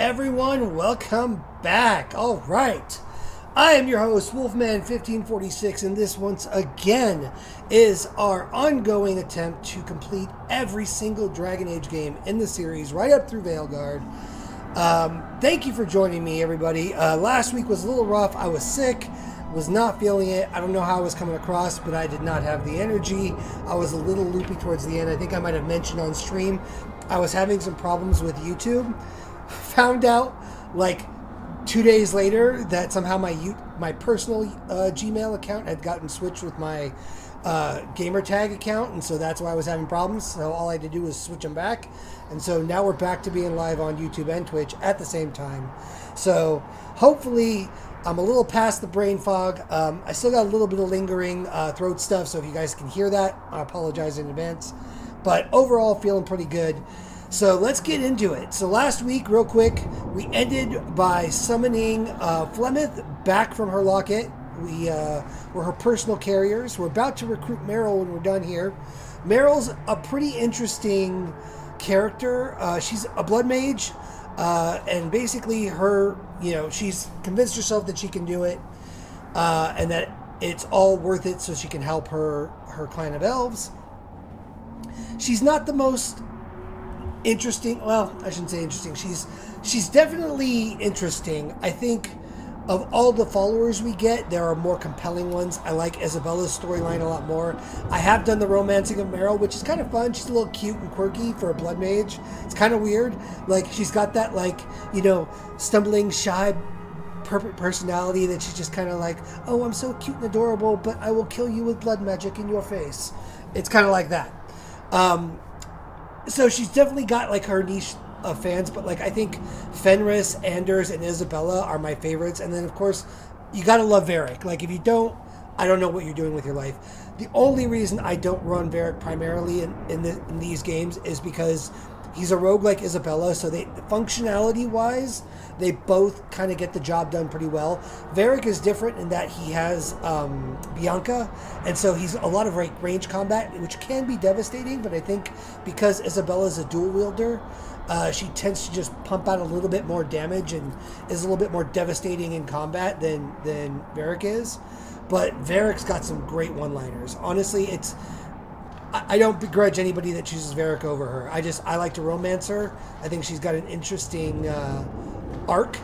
everyone, welcome back. All right, I am your host, Wolfman1546, and this once again is our ongoing attempt to complete every single Dragon Age game in the series, right up through Veilguard. Thank you for joining me, everybody. Last week was a little rough. I was sick, was not feeling it. I don't know how I was coming across, but I did not have the energy. I was a little loopy towards the end. I think I might have mentioned on stream I was having some problems with YouTube. Found out like 2 days later that somehow my personal Gmail account had gotten switched with my gamertag account, and so that's why I was having problems. So all I had to do was switch them back, and so now we're back to being live on YouTube and Twitch at the same time. So hopefully I'm a little past the brain fog. I still got a little bit of lingering throat stuff, so if you guys can hear that, I apologize in advance. But overall, feeling pretty good. So let's get into it. So last week, real quick, we ended by summoning Flemeth back from her locket. We were her personal carriers. We're about to recruit Meryl when we're done here. Meryl's a pretty interesting character. She's a blood mage, and basically her, she's convinced herself that she can do it, and that it's all worth it so she can help her clan of elves. She's not the most interesting. Well, I shouldn't say interesting. She's definitely interesting. I think of all the followers we get, there are more compelling ones. I like Isabela's storyline a lot more. I have done the romancing of Meryl, which is kind of fun. She's a little cute and quirky for a blood mage. It's kind of weird. Like, she's got that, stumbling, shy personality that she's just kind of like, oh, I'm so cute and adorable, but I will kill you with blood magic in your face. It's kind of like that. So she's definitely got like her niche of fans, but I think Fenris, Anders, and Isabela are my favorites. And then of course you gotta love Varric. If you don't, I don't know what you're doing with your life. The only reason I don't run Varric primarily in these games is because he's a rogue like Isabela, so functionality wise they both kind of get the job done pretty well. Varric is different in that he has Bianca, and so he's a lot of range combat, which can be devastating, but I think because Isabela's a dual wielder, she tends to just pump out a little bit more damage and is a little bit more devastating in combat than Varric is. But Varric's got some great one-liners. Honestly, I don't begrudge anybody that chooses Varric over her. I like to romance her. I think she's got an interesting arc,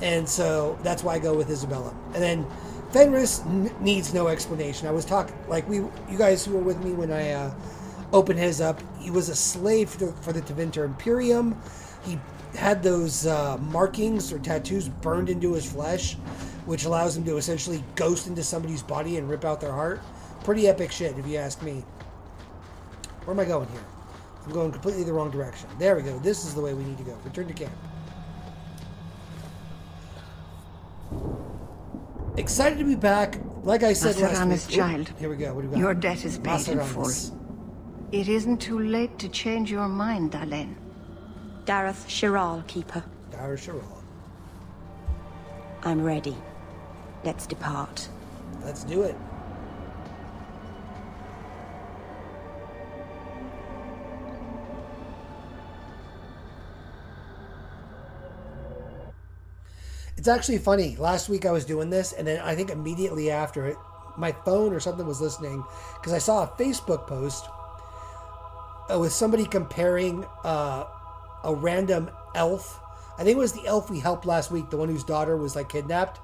and so that's why I go with Isabela. And then Fenris needs no explanation. I was talking, you guys who were with me when I opened his up, he was a slave for the Tevinter Imperium. He had those markings or tattoos burned into his flesh, which allows him to essentially ghost into somebody's body and rip out their heart. Pretty epic shit, if you ask me. Where am I going here? I'm going completely the wrong direction. There we go. This is the way we need to go. Return to camp. Excited to be back. Like I said last week. Child. Here we go. What do we got? Your debt is paid in full. It isn't too late to change your mind, Darlene. Dareth Shiral, Keeper. Dareth Shiral. I'm ready. Let's depart. Let's do it. It's actually funny. Last week I was doing this, and then I think immediately after it, my phone or something was listening, because I saw a Facebook post with somebody comparing a random elf. I think it was the elf we helped last week, the one whose daughter was kidnapped,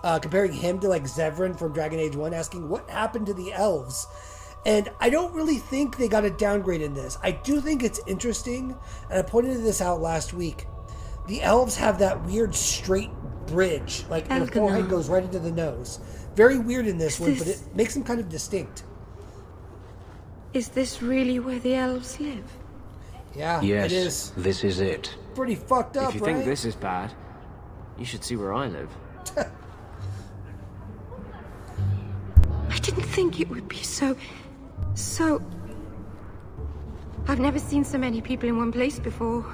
comparing him to Zevran from Dragon Age 1, asking what happened to the elves. And I don't really think they got a downgrade in this. I do think it's interesting, and I pointed this out last week. The elves have that weird straight bridge, and the forehead goes right into the nose. Very weird in this one, but it makes them kind of distinct. Is this really where the elves live? Yeah, yes, it is. This is it. Pretty fucked up, If you right? think this is bad, you should see where I live. I didn't think it would be so... I've never seen so many people in one place before.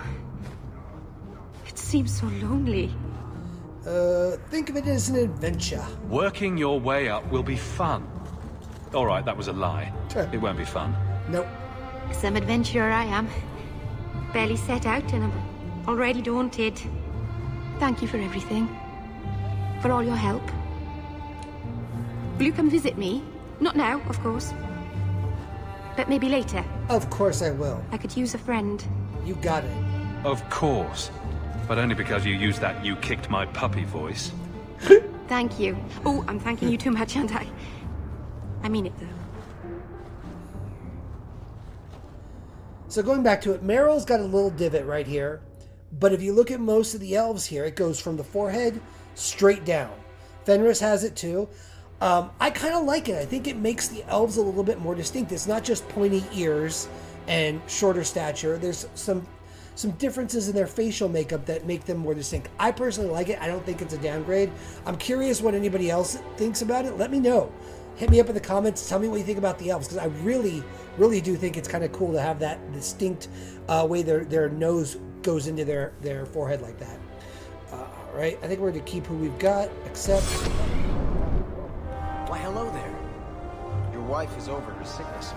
It seems so lonely. Think of it as an adventure. Working your way up will be fun. All right, that was a lie. It won't be fun. Nope. Some adventurer I am. Barely set out and I'm already daunted. Thank you for everything. For all your help. Will you come visit me? Not now, of course. But maybe later. Of course I will. I could use a friend. You got it. Of course. But only because you used that "you kicked my puppy" voice. Thank you. Oh, I'm thanking you too much, aren't I? I mean it, though. So going back to it, Meryl's got a little divot right here. But if you look at most of the elves here, it goes from the forehead straight down. Fenris has it too. I kind of like it. I think it makes the elves a little bit more distinct. It's not just pointy ears and shorter stature. There's some differences in their facial makeup that make them more distinct. I personally like it. I don't think it's a downgrade. I'm curious what anybody else thinks about it. Let me know. Hit me up in the comments. Tell me what you think about the elves, because I really, really do think it's kind of cool to have that distinct way their nose goes into their forehead like that. Right? I think we're going to keep who we've got, except... Why, hello there. Your wife is over her sickness.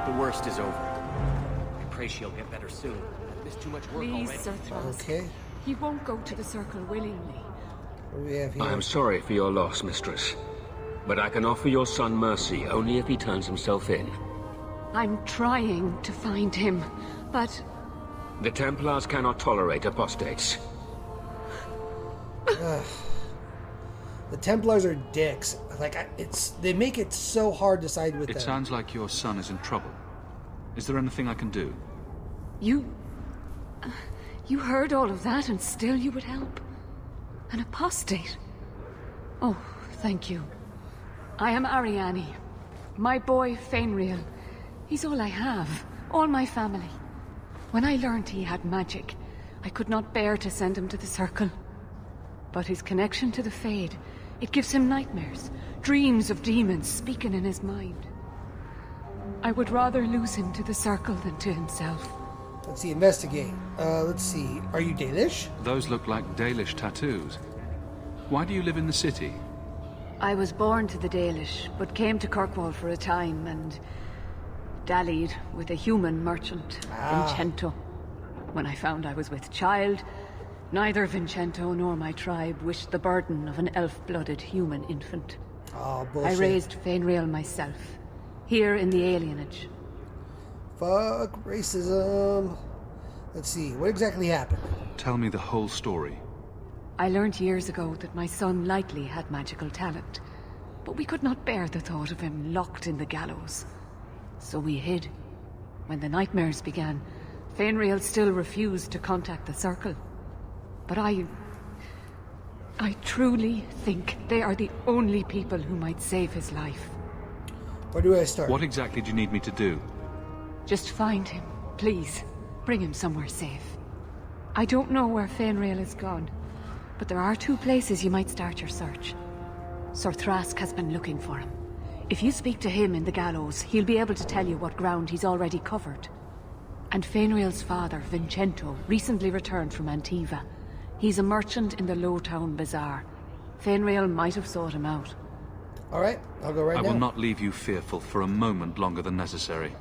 The worst is over. I pray she'll get better soon. I've missed too much work Please, already. Sir Thrask. Okay. He won't go to the circle willingly. What do we have here? I am sorry for your loss, mistress. But I can offer your son mercy only if he turns himself in. I'm trying to find him, but... The Templars cannot tolerate apostates. The Templars are dicks. Like, they make it so hard to side with them. It sounds like your son is in trouble. Is there anything I can do? You heard all of that and still you would help? An apostate? Oh, thank you. I am Ariane. My boy, Fenris. He's all I have. All my family. When I learned he had magic, I could not bear to send him to the circle. But his connection to the Fade, it gives him nightmares. Dreams of demons speaking in his mind. I would rather lose him to the circle than to himself. Let's see, investigate. Let's see. Are you Dalish? Those look like Dalish tattoos. Why do you live in the city? I was born to the Dalish, but came to Kirkwall for a time and dallied with a human merchant, Vincento. When I found I was with child, neither Vincento nor my tribe wished the burden of an elf-blooded human infant. Oh, bullshit. I raised Fenris myself, here in the alienage. Fuck racism. Let's see, what exactly happened? Tell me the whole story. I learned years ago that my son likely had magical talent, but we could not bear the thought of him locked in the gallows. So we hid. When the nightmares began, Fenris still refused to contact the circle. But I truly think they are the only people who might save his life. Where do I start? What exactly do you need me to do? Just find him, please. Bring him somewhere safe. I don't know where Fenris is gone, but there are 2 places you might start your search. Sir Thrask has been looking for him. If you speak to him in the gallows, he'll be able to tell you what ground he's already covered. And Fenris's father, Vincento, recently returned from Antiva. He's a merchant in the Lowtown Bazaar. Fenris might have sought him out. Alright, I'll go right now. I will not leave you fearful for a moment longer than necessary.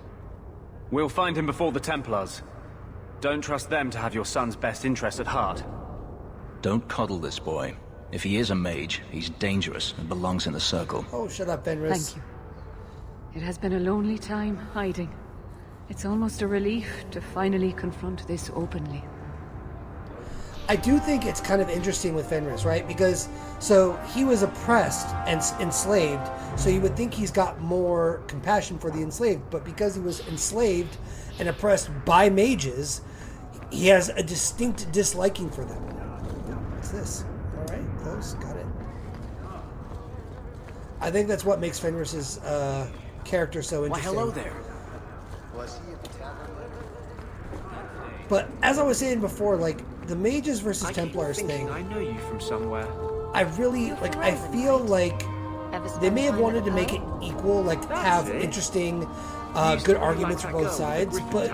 We'll find him before the Templars. Don't trust them to have your son's best interest at heart. Don't coddle this boy. If he is a mage, he's dangerous and belongs in the circle. Oh, shut up, Fenris. Thank you. It has been a lonely time hiding. It's almost a relief to finally confront this openly. I do think it's kind of interesting with Fenris, right? Because, so, he was oppressed and enslaved, so you would think he's got more compassion for the enslaved, but because he was enslaved and oppressed by mages, he has a distinct disliking for them. What's this? Alright, close, got it. I think that's what makes Fenris's character so interesting. Why, hello there. But as I was saying before, like, the mages versus Templars thing, I know you from somewhere. I really, like, I feel like they may have wanted to make it equal, like, have interesting, good arguments for both sides, but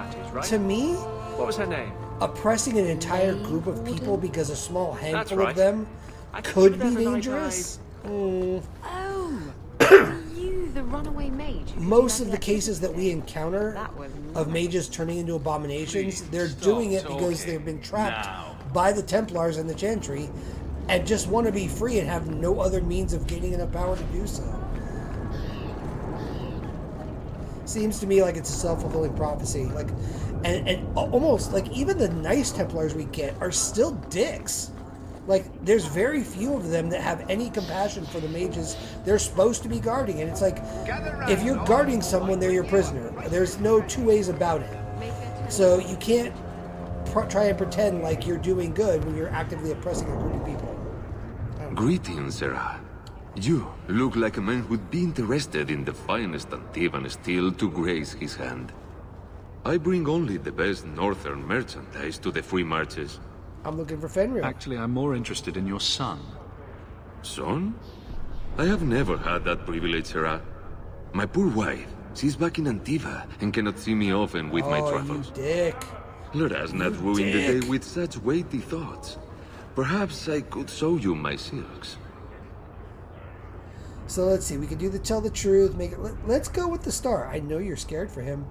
to me, What was her name? oppressing an entire group of people because a small handful right. of them I think could she be was there dangerous. Oh, you, the runaway mage. Most of the cases that we encounter of mages turning into abominations, they're doing it because they've been trapped by the Templars and the Chantry and just want to be free and have no other means of gaining enough power to do so. Seems to me like it's a self-fulfilling prophecy. Like, and almost like even the nice Templars we get are still dicks. Like, there's very few of them that have any compassion for the mages they're supposed to be guarding. And it's like, if you're guarding someone, they're your prisoner. There's no two ways about it. So you can't try and pretend like you're doing good when you're actively oppressing a group of people. Greetings, Sarah. You look like a man who'd be interested in the finest Antivan steel to grace his hand. I bring only the best northern merchandise to the free marches. I'm looking for Fenris. Actually, I'm more interested in your son. Son? I have never had that privilege, Sarah. My poor wife, she's back in Antiva and cannot see me often with my travels. You dick. Let us not ruin the day with such weighty thoughts. Perhaps I could show you my silks. So let's see. We can do the tell the truth. Make it. Let's go with the star. I know you're scared for him.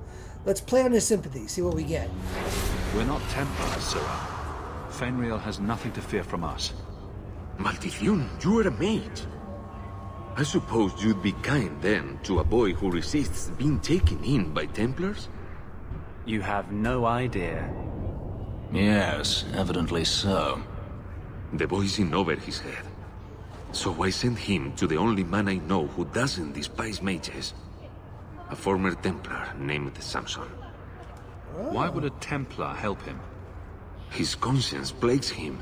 Let's play on his sympathy. See what we get. We're not Templars, Sarah. Fenriel has nothing to fear from us. Maldición, you are a mage. I suppose you'd be kind then to a boy who resists being taken in by Templars? You have no idea. Yes, evidently so. The boy's in over his head. So I sent him to the only man I know who doesn't despise mages. A former Templar named Samson. Why would a Templar help him? His conscience plagues him,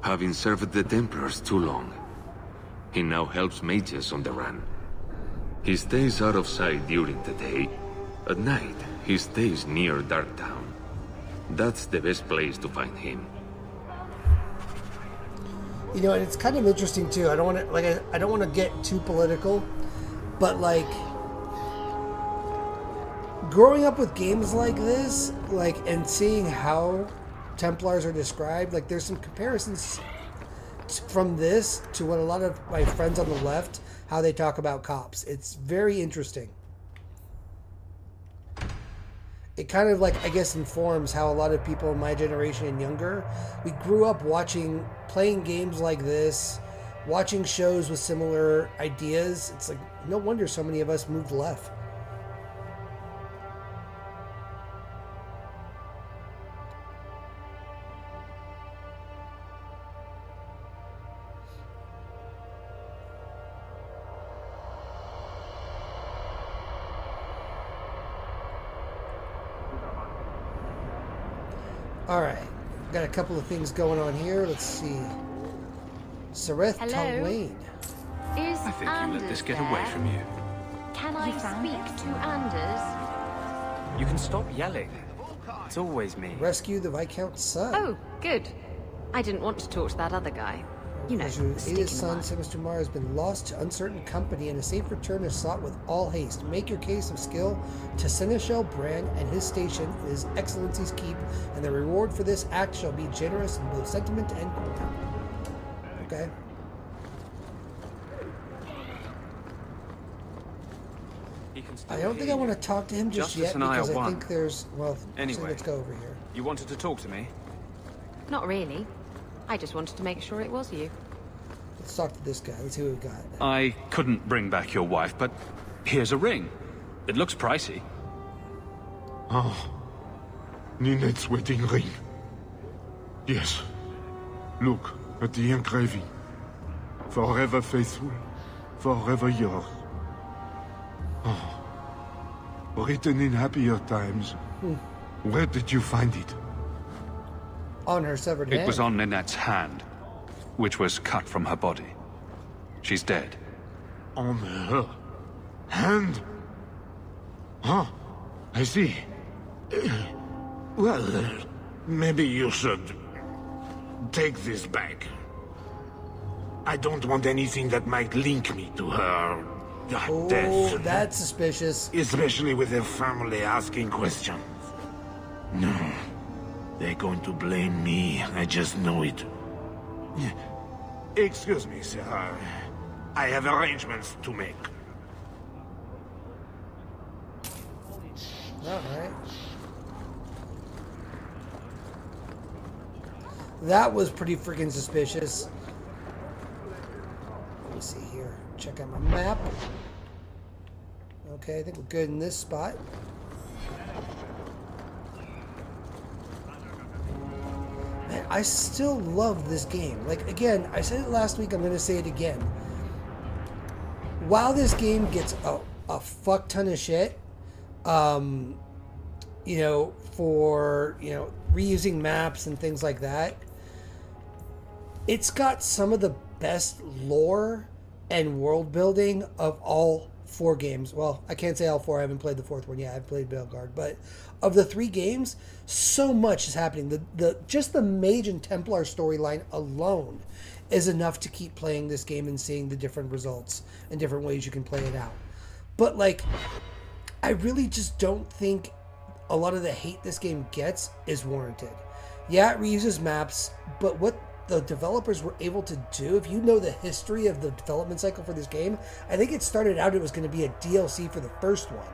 having served the Templars too long. He now helps mages on the run. He stays out of sight during the day. At night, he stays near Darktown. That's the best place to find him. You know, and it's kind of interesting too. I don't want to I don't want to get too political, but like growing up with games like this, like and seeing how Templars are described, like there's some comparisons from this to what a lot of my friends on the left, how they talk about cops. It's very interesting. It kind of like, I guess, informs how a lot of people in my generation and younger, we grew up playing games like this, watching shows with similar ideas. It's like, no wonder so many of us moved left. Alright, got a couple of things going on here. Let's see. Sareth Talwain. Is I think you Anders let this get there? away from you. Can I speak to Anders? You can stop yelling. It's always me. Rescue the Viscount's son. Oh, good. I didn't want to talk to that other guy. You know, the stick in Ada's the son, mud. Sir Mr. Mar, has been lost to uncertain company, and a safe return is sought with all haste. Make your case of skill to Seneschal Brand and his station, His Excellency's keep, and the reward for this act shall be generous in both sentiment and coin. Okay. I don't think I want to talk to him just Justice yet and I because are I one. think there's, well, so Anyway. let's go over here. You wanted to talk to me? Not really. I just wanted to make sure it was you. Let's talk to this guy. Let's see what we've got. I couldn't bring back your wife, but here's a ring. It looks pricey. Oh, Ninette's wedding ring. Yes. Look at the engraving. Forever faithful, forever yours. Oh. Written in happier times. Where did you find it? On her severed hand. It was on Ninette's hand, which was cut from her body. She's dead. On her hand? Huh, I see. Well, maybe you should take this back. I don't want anything that might link me to her Oh, death. that's suspicious. Especially with her family asking questions. No, they're going to blame me. I just know it. Excuse me, sir. I have arrangements to make. Alright. That was pretty freaking suspicious. Let me see here. Check out my map. Okay, I think we're good in this spot. Man, I still love this game. Like, again, I said it last week, I'm going to say it again. While this game gets a fuck ton of shit, you know, for, you know, reusing maps and things like that, it's got some of the best lore and world building of all 4 games. Well, I can't say all 4. I haven't played the 4th one. Yeah, I've played Bellegarde. But of the 3 games, so much is happening. Just the Mage and Templar storyline alone is enough to keep playing this game and seeing the different results and different ways you can play it out. But, like, I really just don't think a lot of the hate this game gets is warranted. Yeah, it reuses maps, but what the developers were able to do, if you know the history of the development cycle for this game, I think it started out it was going to be a DLC for the first one.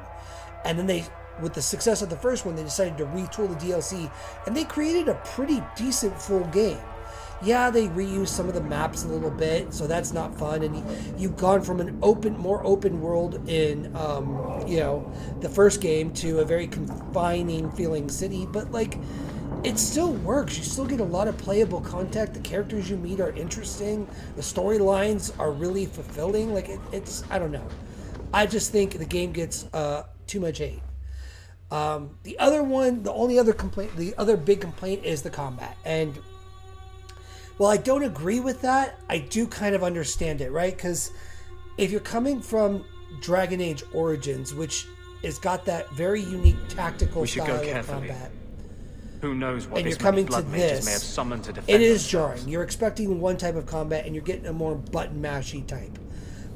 And then they, with the success of the first one, they decided to retool the DLC, and they created a pretty decent full game. Yeah, they reused some of the maps a little bit, so that's not fun. And you've gone from an more open world in, you know, the first game to a very confining feeling city. But, like, it still works. You still get a lot of playable content. The characters you meet are interesting. The storylines are really fulfilling. Like, it's, I don't know. I just think the game gets too much hate. The other big complaint is the combat. And well, I don't agree with that. I do kind of understand it, right? Because if you're coming from Dragon Age Origins, which has got that very unique tactical style of combat, who knows what and this you're coming blood to mages may have this, summoned to defend it is themselves. jarring. You're expecting one type of combat, and you're getting a more button mashy type.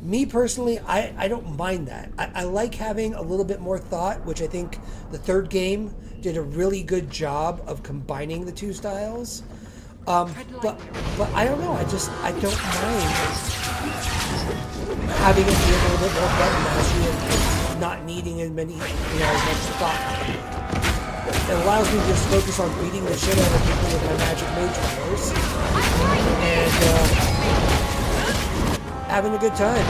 Me personally, I don't mind that. I like having a little bit more thought, which I think the 3rd game did a really good job of combining the 2 styles. But I don't know. I don't mind having it be a little bit more button mashy and not needing as many, as much thought. It allows me to just focus on beating the shit out of people with my magic mage powers and having a good time.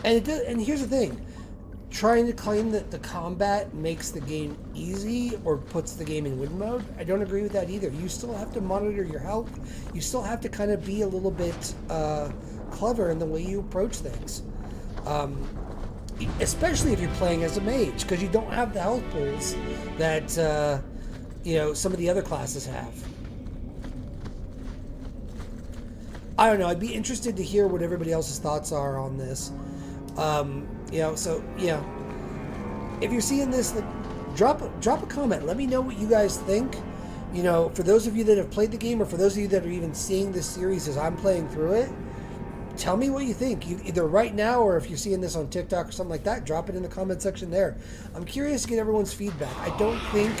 And here's the thing, trying to claim that the combat makes the game easy or puts the game in win mode, I don't agree with that either. You still have to monitor your health. You still have to kind of be a little bit clever in the way you approach things. Especially if you're playing as a mage, because you don't have the health pools that some of the other classes have. I don't know. I'd be interested to hear what everybody else's thoughts are on this. If you're seeing this, drop a comment. Let me know what you guys think. For those of you that have played the game, or for those of you that are even seeing this series as I'm playing through it, tell me what you think. Either right now, or if you're seeing this on TikTok or something like that, drop it in the comment section there. I'm curious to get everyone's feedback. I don't think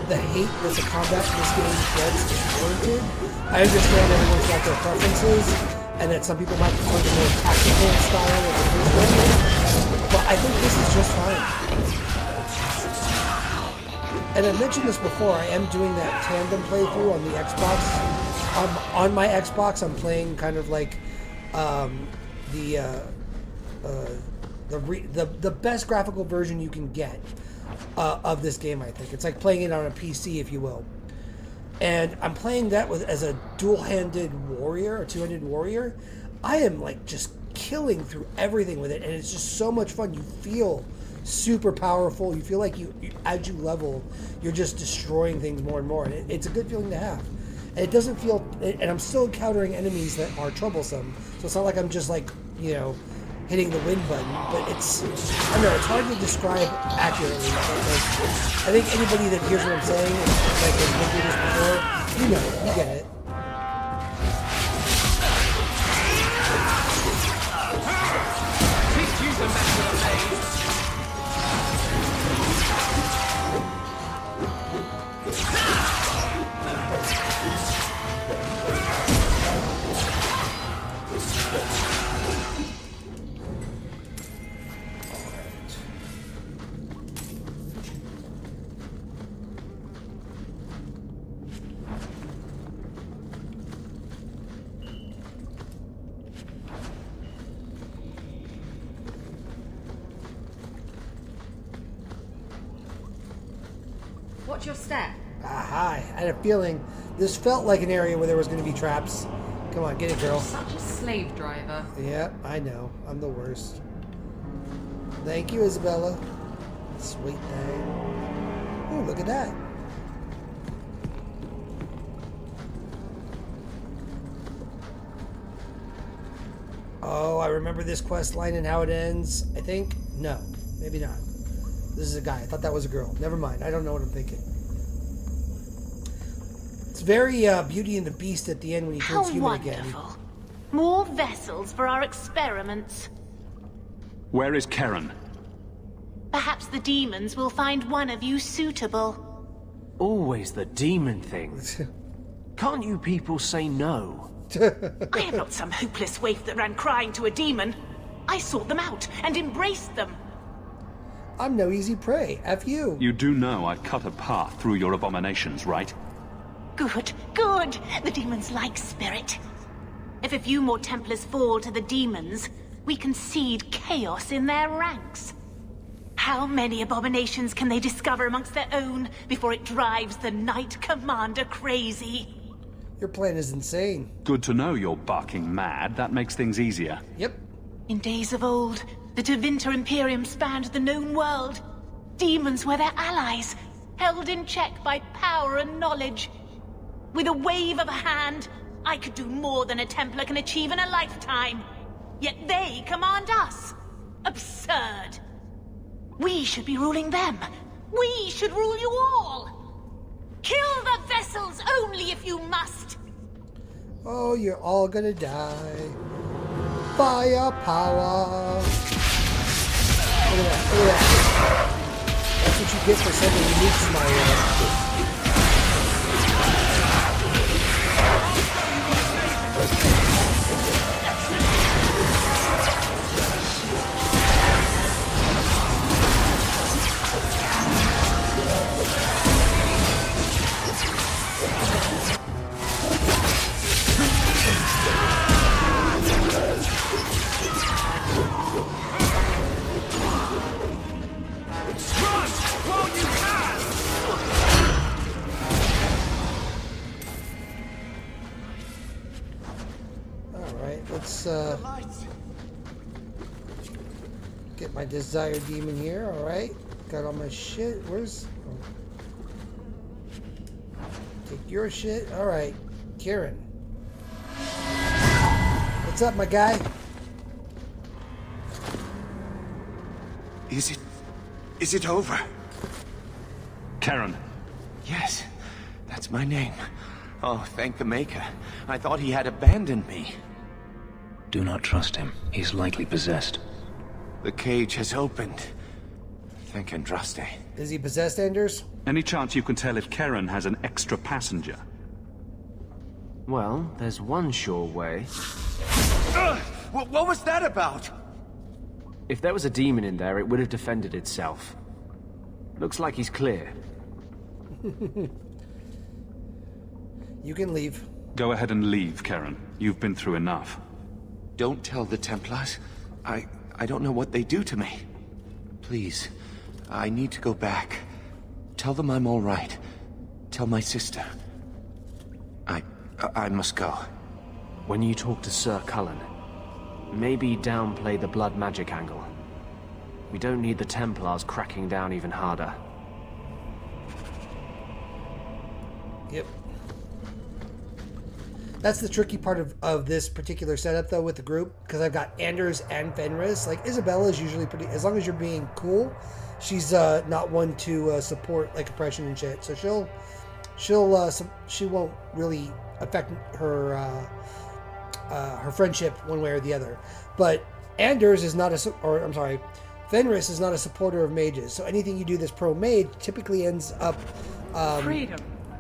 the hate that the combat in this game gets is warranted. I understand everyone's got their preferences, and that some people might prefer the more tactical style of the first one, but I think this is just fine. And I mentioned this before, I am doing that tandem playthrough on the Xbox. On my Xbox, I'm playing kind of like the best graphical version you can get of this game, I think. It's like playing it on a PC, if you will. And I'm playing that as a dual-handed warrior, a two-handed warrior. I am like just killing through everything with it, and it's just so much fun. You feel super powerful. You feel like you as you level, you're just destroying things more and more. And it's a good feeling to have. And it doesn't feel, and I'm still encountering enemies that are troublesome. So it's not like I'm just like, hitting the win button, but I don't know, it's hard to describe accurately. But I think anybody that hears what I'm saying, like has been through this before, you get it. Watch your step. Aha, I had a feeling this felt like an area where there was going to be traps. Come on, get it, girl. Such a slave driver. Yeah, I know. I'm the worst. Thank you, Isabela. Sweet thing. Ooh, look at that. Oh, I remember this quest line and how it ends. I think. No, maybe not. This is a guy. I thought that was a girl. Never mind. I don't know what I'm thinking. It's very Beauty and the Beast at the end when he turns human again. More vessels for our experiments. Where is Karen? Perhaps the demons will find one of you suitable. Always the demon thing. Can't you people say no? I am not some hopeless waif that ran crying to a demon. I sought them out and embraced them. I'm no easy prey. F you. You do know I cut a path through your abominations, right? Good, good. The demons like spirit. If a few more Templars fall to the demons, we can seed chaos in their ranks. How many abominations can they discover amongst their own before it drives the Knight Commander crazy? Your plan is insane. Good to know you're barking mad. That makes things easier. Yep. In days of old, the Tevinter Imperium spanned the known world. Demons were their allies, held in check by power and knowledge. With a wave of a hand, I could do more than a Templar can achieve in a lifetime. Yet they command us. Absurd. We should be ruling them. We should rule you all. Kill the vessels only if you must. Oh, you're all gonna die. Firepower. Look at that, look at that. That's what you get for sending nukes my way. Get my desired demon here, alright. Got all my shit. Where's... Oh. Take your shit. Alright. Kieran. What's up, my guy? Is it over? Karen. Yes, that's my name. Oh, thank the Maker. I thought he had abandoned me. Do not trust him. He's likely possessed. The cage has opened. Thank Andraste. Is he possessed, Anders? Any chance you can tell if Karen has an extra passenger? Well, there's one sure way. What was that about? If there was a demon in there, it would have defended itself. Looks like he's clear. You can leave. Go ahead and leave, Karen. You've been through enough. Don't tell the Templars. I don't know what they do to me. Please, I need to go back. Tell them I'm all right. Tell my sister. I must go. When you talk to Sir Cullen, maybe downplay the blood magic angle. We don't need the Templars cracking down even harder. Yep. That's the tricky part of this particular setup, though, with the group, because I've got Anders and Fenris. Like, Isabela is usually pretty... As long as you're being cool, she's not one to support, like, oppression and shit. So she won't really affect her her friendship one way or the other. But Anders is not Fenris is not a supporter of mages. So anything you do that's pro-mage typically ends up Freedom.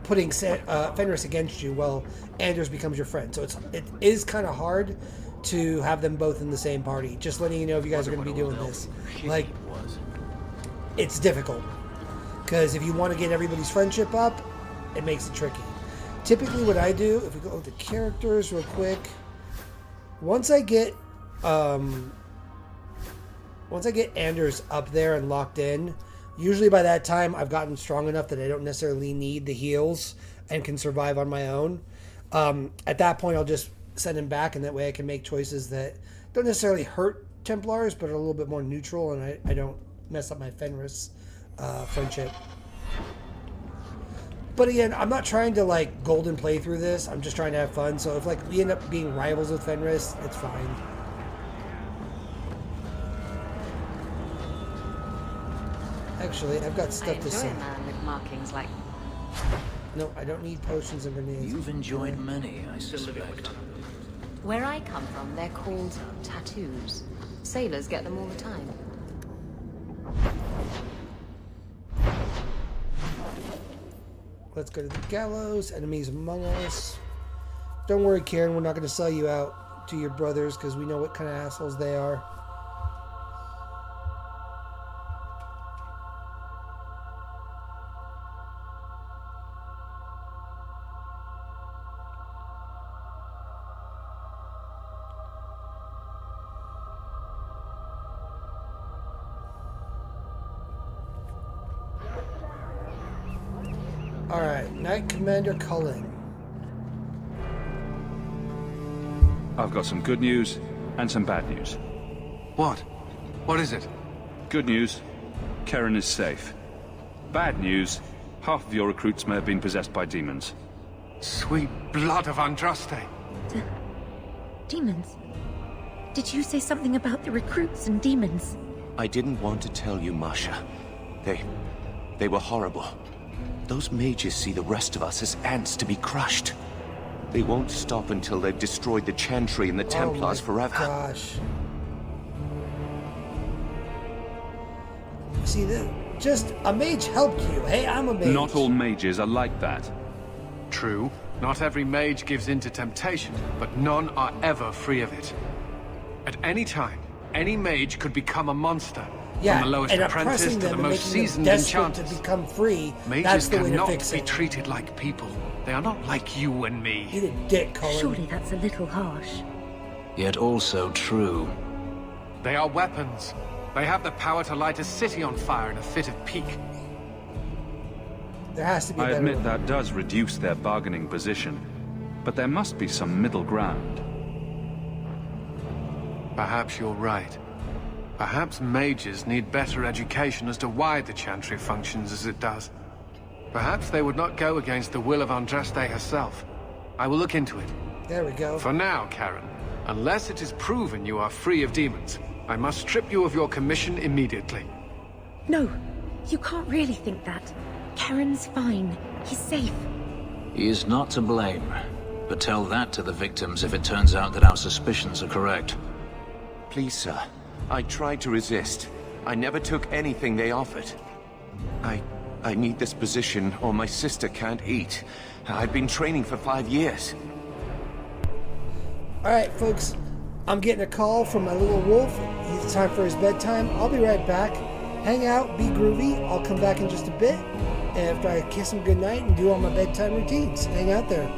putting Fenris against you, well, Anders becomes your friend. So it is kind of hard to have them both in the same party. Just letting you know if you guys are going to be doing this. Like, it's difficult. Because if you want to get everybody's friendship up, it makes it tricky. Typically what I do, if we go to characters real quick, once I get Anders up there and locked in, usually by that time I've gotten strong enough that I don't necessarily need the heals and can survive on my own. At that point I'll just send him back, and that way I can make choices that don't necessarily hurt Templars but are a little bit more neutral, and I don't mess up my Fenris friendship. But again, I'm not trying to like golden play through this. I'm just trying to have fun. So if like we end up being rivals with Fenris, it's fine. Actually, I've got stuff to say. I enjoy a man with markings like... No, I don't need potions and grenades. You've enjoyed many, I suspect. Where I come from, they're called tattoos. Sailors get them all the time. Let's go to the gallows. Enemies among us. Don't worry, Karen. We're not going to sell you out to your brothers because we know what kind of assholes they are. Alright, Knight Commander Cullen. I've got some good news and some bad news. What? What is it? Good news, Karen is safe. Bad news, half of your recruits may have been possessed by demons. Sweet blood of Andraste. Demons? Did you say something about the recruits and demons? I didn't want to tell you, Masha. They were horrible. Those mages see the rest of us as ants to be crushed. They won't stop until they've destroyed the Chantry and the Templars forever. Gosh. See, just a mage helped you. Hey, I'm a mage. Not all mages are like that. True. Not every mage gives in to temptation, but none are ever free of it. At any time, any mage could become a monster. Yeah, from the lowest and apprentice oppressing to them the and most making them seasoned desperate enchanters. to become free. Mages That's the way to cannot fix be it. treated like people. They are not like you and me. Eat a dick, Cullen. Surely that's a little harsh. Yet also true. They are weapons. They have the power to light a city on fire in a fit of pique. There has to be a I better admit way. that does reduce their bargaining position, but there must be some middle ground. Perhaps you're right. Perhaps mages need better education as to why the Chantry functions as it does. Perhaps they would not go against the will of Andraste herself. I will look into it. There we go. For now, Karen, unless it is proven you are free of demons, I must strip you of your commission immediately. No, you can't really think that. Karen's fine. He's safe. He is not to blame, but tell that to the victims if it turns out that our suspicions are correct. Please, sir. I tried to resist. I never took anything they offered. I need this position or my sister can't eat. I've been training for 5 years. Alright, folks. I'm getting a call from my little wolf. It's time for his bedtime. I'll be right back. Hang out, be groovy. I'll come back in just a bit after I kiss him goodnight and do all my bedtime routines. Hang out there.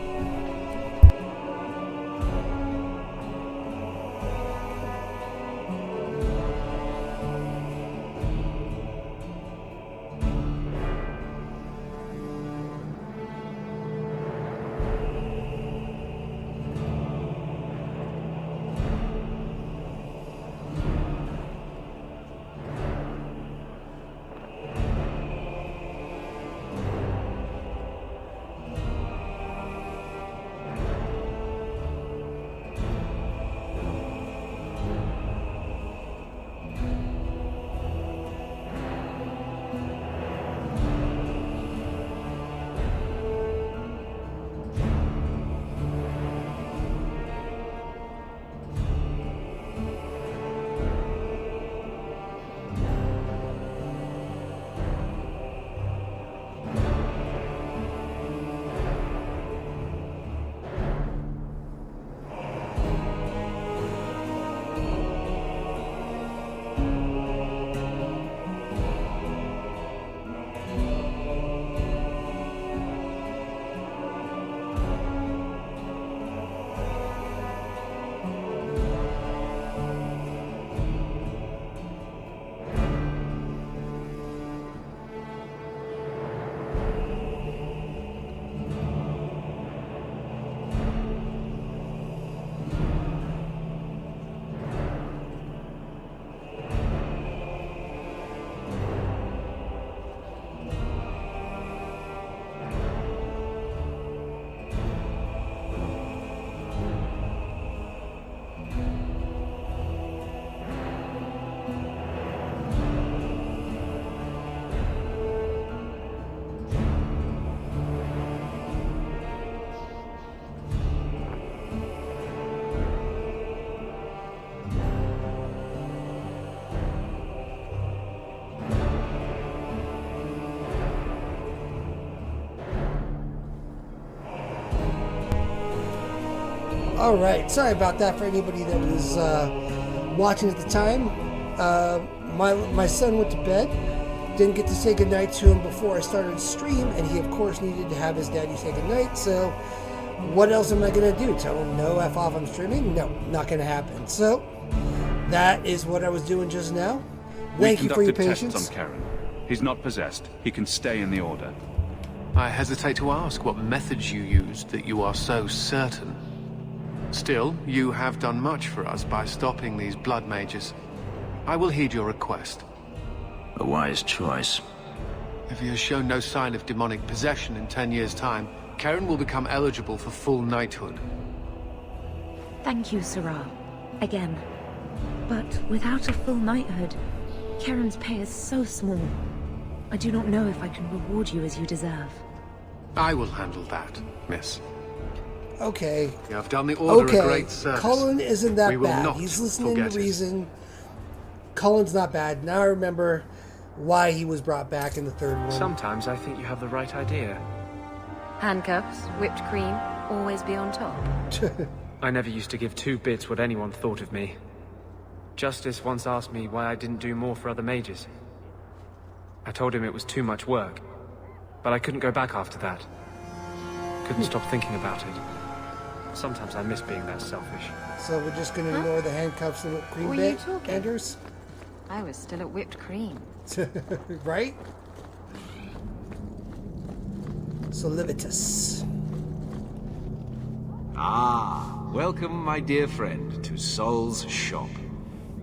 Alright, sorry about that for anybody that was watching at the time. My son went to bed. Didn't get to say goodnight to him before I started the stream, and he, of course, needed to have his daddy say goodnight, so what else am I going to do? Tell him no, F off, I'm streaming? No, not going to happen. So, that is what I was doing just now. Thank you for your patience. Tests on Karen. He's not possessed. He can stay in the Order. I hesitate to ask what methods you used that you are so certain. Still, you have done much for us by stopping these blood mages. I will heed your request. A wise choice. If he has shown no sign of demonic possession in 10 years' time, Karen will become eligible for full knighthood. Thank you, Sirrah. Again. But without a full knighthood, Karen's pay is so small. I do not know if I can reward you as you deserve. I will handle that, miss. Okay. You have done the Order a great service. Cullen isn't that We will bad. not He's listening to forget it. reason. Cullen's not bad. Now I remember why he was brought back in the third one. Sometimes I think you have the right idea. Handcuffs, whipped cream, always be on top. I never used to give two bits what anyone thought of me. Justice once asked me why I didn't do more for other mages. I told him it was too much work, but I couldn't go back after that. Couldn't stop thinking about it. Sometimes I miss being that selfish. So we're just going to ignore the handcuffs and whipped cream Were bit, you talking? Anders? I was still at whipped cream. Right? Solivitus. Ah, welcome, my dear friend, to Sol's shop.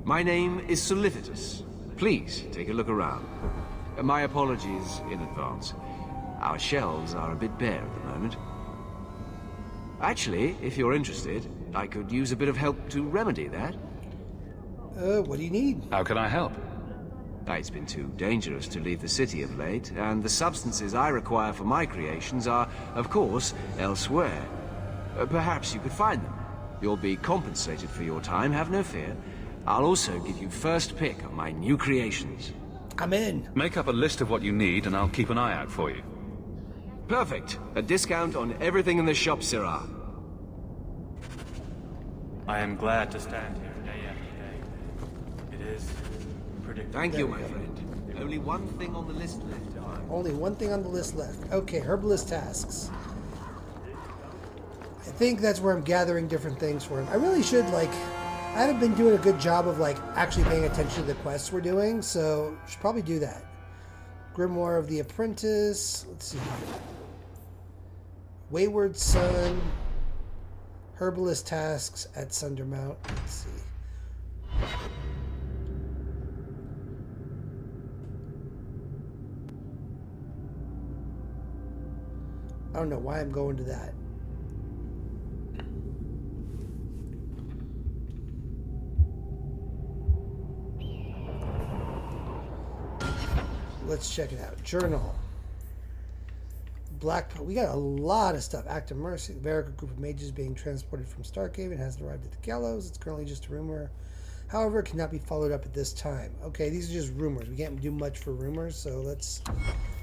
My name is Solivitus. Please, take a look around. My apologies in advance. Our shelves are a bit bare at the moment. Actually, if you're interested, I could use a bit of help to remedy that. What do you need? How can I help? It's been too dangerous to leave the city of late, and the substances I require for my creations are, of course, elsewhere. Perhaps you could find them. You'll be compensated for your time, have no fear. I'll also give you first pick of my new creations. I'm in. Make up a list of what you need, and I'll keep an eye out for you. Perfect. A discount on everything in the shop, Sirrah. I am glad to stand here day after day. It is predictable. Thank you, my friend. Only one thing on the list left. Only one thing on the list left. Okay, herbalist tasks. I think that's where I'm gathering different things for him. I really should, like... I haven't been doing a good job of, like, actually paying attention to the quests we're doing, so I should probably do that. Grimoire of the Apprentice. Let's see. Wayward Son. Herbalist tasks at Sundermount. Let's see. I don't know why I'm going to that. Let's check it out. Journal. We got a lot of stuff. Act of Mercy. The Verica group of mages being transported from Starkhaven hasn't arrived at the gallows. It's currently just a rumor. However, it cannot be followed up at this time. Okay, these are just rumors. We can't do much for rumors, so let's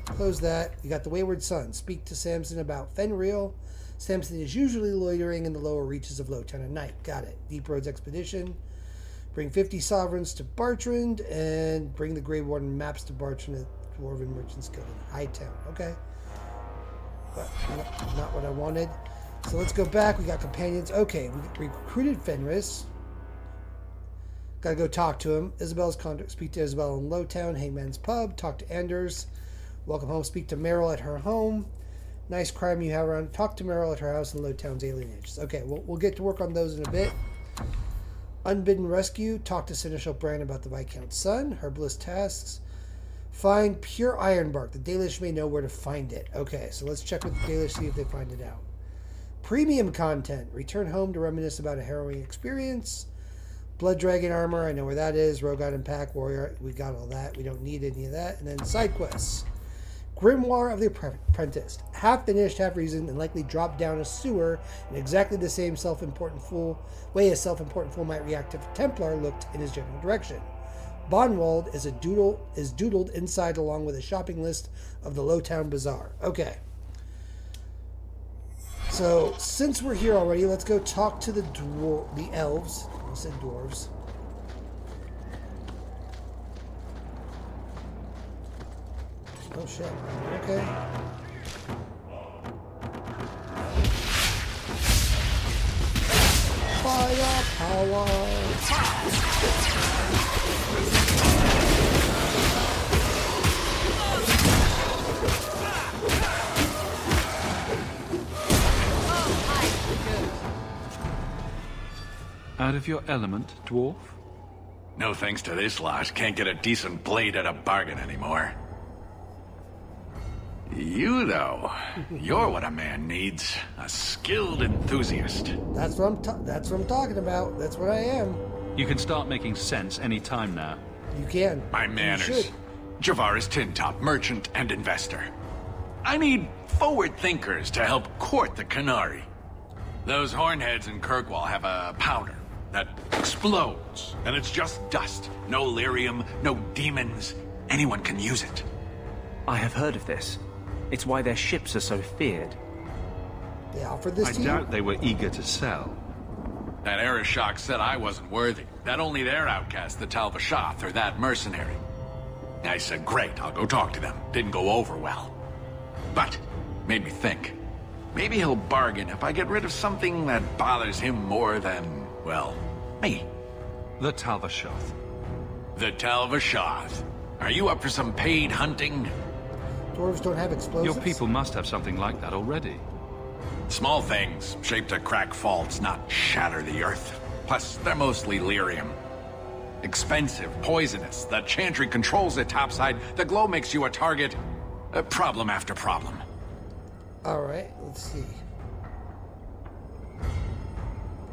close that. You got the Wayward Son. Speak to Samson about Fenris. Samson is usually loitering in the lower reaches of Lowtown at night. Got it. Deep Roads Expedition. Bring 50 sovereigns to Bartrand, and bring the Grey Warden maps to Bartrand at Dwarven Merchants Guild in Hightown. Okay. But not what I wanted. So let's go back. We got companions. Okay, we recruited Fenris. Gotta go talk to him. Isabela's contact. Speak to Isabela in Lowtown, Hangman's Pub. Talk to Anders. Welcome home. Speak to Meryl at her home. Nice crime you have around. Talk to Meryl at her house in Lowtown's Alienage. Okay, we'll get to work on those in a bit. Unbidden Rescue. Talk to Seneschal Bran about the Viscount's son. Herbalist tasks. Find pure ironbark. The Dalish may know where to find it. Okay, so let's check with the Dalish, see if they find it out. Premium content. Return home to reminisce about a harrowing experience. Blood Dragon armor. I know where that is. Rogue Item Pack. Warrior. We got all that. We don't need any of that. And then side quests. Grimoire of the Apprentice. Half finished, half reasoned, and likely dropped down a sewer in exactly the same self-important fool way a self-important fool might react if a Templar looked in his general direction. Bonwald is doodled inside along with a shopping list of the Lowtown Bazaar. Okay. So, since we're here already, let's go talk to the elves. I said dwarves. Oh shit. Okay. Fire power. Out of your element, dwarf? No thanks to this lot, can't get a decent blade at a bargain anymore. You, though, you're what a man needs. A skilled enthusiast. That's what I'm talking about. That's what I am. You can start making sense any time now. You can. My manners. Javaris Tintop, merchant and investor. I need forward thinkers to help court the Canary. Those hornheads in Kirkwall have a powder that explodes, and it's just dust. No lyrium, no demons. Anyone can use it. I have heard of this. It's why their ships are so feared. They offered this to you? I doubt they were eager to sell. That Arishok said I wasn't worthy. That only their outcast, the Talvashath, or that mercenary. I said, great, I'll go talk to them. Didn't go over well. But, made me think. Maybe he'll bargain if I get rid of something that bothers him more than, well, me. The Talvashath. The Talvashath. Are you up for some paid hunting? Dwarves don't have explosives? Your people must have something like that already. Small things, shaped to crack faults, not shatter the earth. Plus, they're mostly lyrium. Expensive, poisonous. The Chantry controls it topside. The glow makes you a target. Problem after problem. Alright, let's see.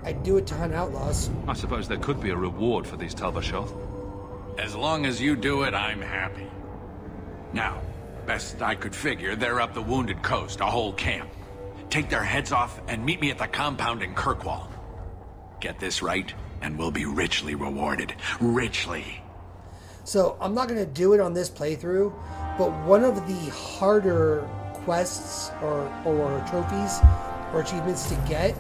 I'd do it to hunt outlaws. I suppose there could be a reward for these Talvashath. As long as you do it, I'm happy. Now, best I could figure, they're up the Wounded Coast, a whole camp. Take their heads off and meet me at the compound in Kirkwall. Get this right, and we'll be richly rewarded. Richly. So, I'm not going to do it on this playthrough, but one of the harder quests or trophies or achievements to get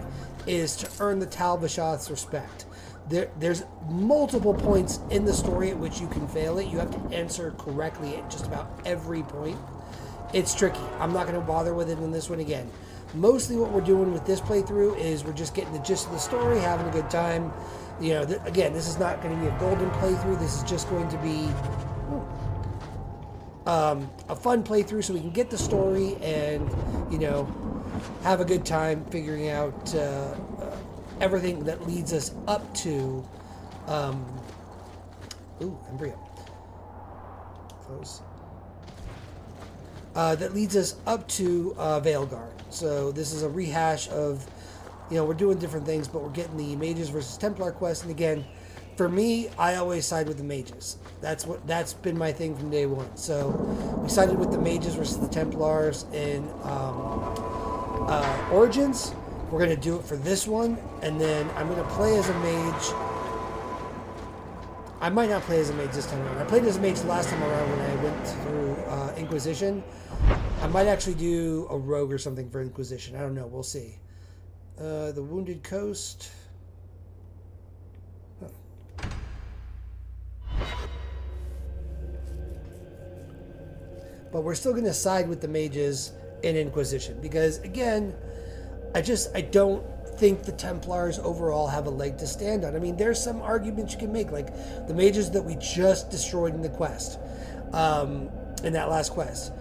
is to earn the Talvashath's respect. There's multiple points in the story at which you can fail it. You have to answer correctly at just about every point. It's tricky. I'm not going to bother with it in this one again. Mostly what we're doing with this playthrough is we're just getting the gist of the story, having a good time. You know, again, this is not going to be a golden playthrough. This is just going to be a fun playthrough so we can get the story and, you know, have a good time figuring out everything that leads us up to embryo. Close. That leads us up to Veilguard. So this is a rehash of, you know, we're doing different things, but we're getting the Mages versus Templar quest. And again, for me, I always side with the Mages. That's been my thing from day one. So we sided with the Mages versus the Templars in Origins. We're going to do it for this one, and then I'm going to play as a mage. I might not play as a mage this time around. I played as a mage last time around when I went through Inquisition. I might actually do a rogue or something for Inquisition. I don't know. We'll see. The Wounded Coast. Huh. But we're still going to side with the mages in Inquisition because, again, I don't think the Templars overall have a leg to stand on. I mean, there's some arguments you can make, like the mages that we just destroyed in the quest, in that last quest.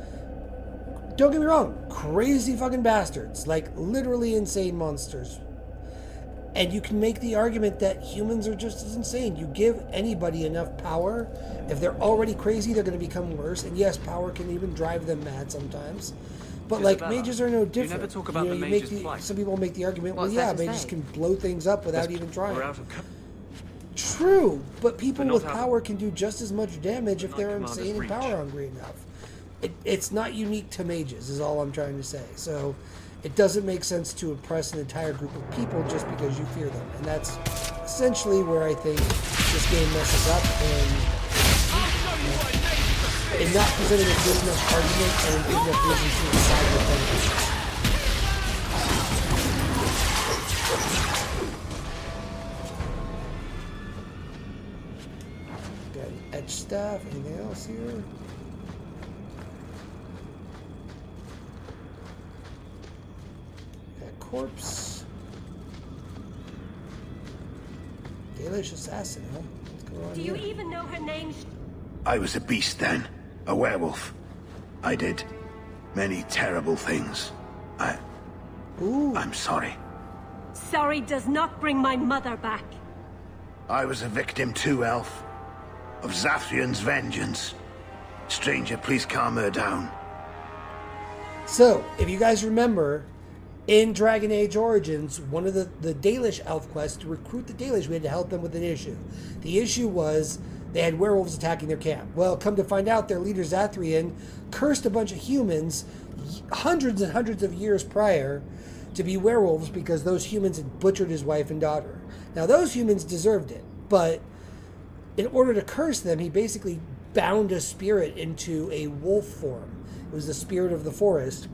Don't get me wrong, crazy fucking bastards, like literally insane monsters. And you can make the argument that humans are just as insane. You give anybody enough power, if they're already crazy, they're going to become worse. And yes, power can even drive them mad sometimes. But like, mages are no different. You never talk about the mage's plight. Some people make the argument, What's well, yeah, that to mages say? can blow things up without even trying. We're out of True, but people But with not power can do just as much damage if they're command us insane and reach. power hungry enough. It's not unique to mages, is all I'm trying to say. So it doesn't make sense to oppress an entire group of people just because you fear them. And that's essentially where I think this game messes up in not presenting a good enough argument and a good enough reason to decide what that is. staff. Anything else here? Got corpse. Dalish assassin, huh? What's going on Do here? you even know her name? I was a beast then. A werewolf. I did many terrible things. I'm sorry. Sorry does not bring my mother back. I was a victim too, Elf. Of Zathrian's vengeance. Stranger, please calm her down. So, if you guys remember, in Dragon Age Origins, one of the Dalish elf quests, to recruit the Dalish, we had to help them with an issue. The issue was they had werewolves attacking their camp. Well, come to find out, their leader Zathrian cursed a bunch of humans hundreds and hundreds of years prior to be werewolves because those humans had butchered his wife and daughter. Now, those humans deserved it, but in order to curse them, he basically bound a spirit into a wolf form. It was the spirit of the forest.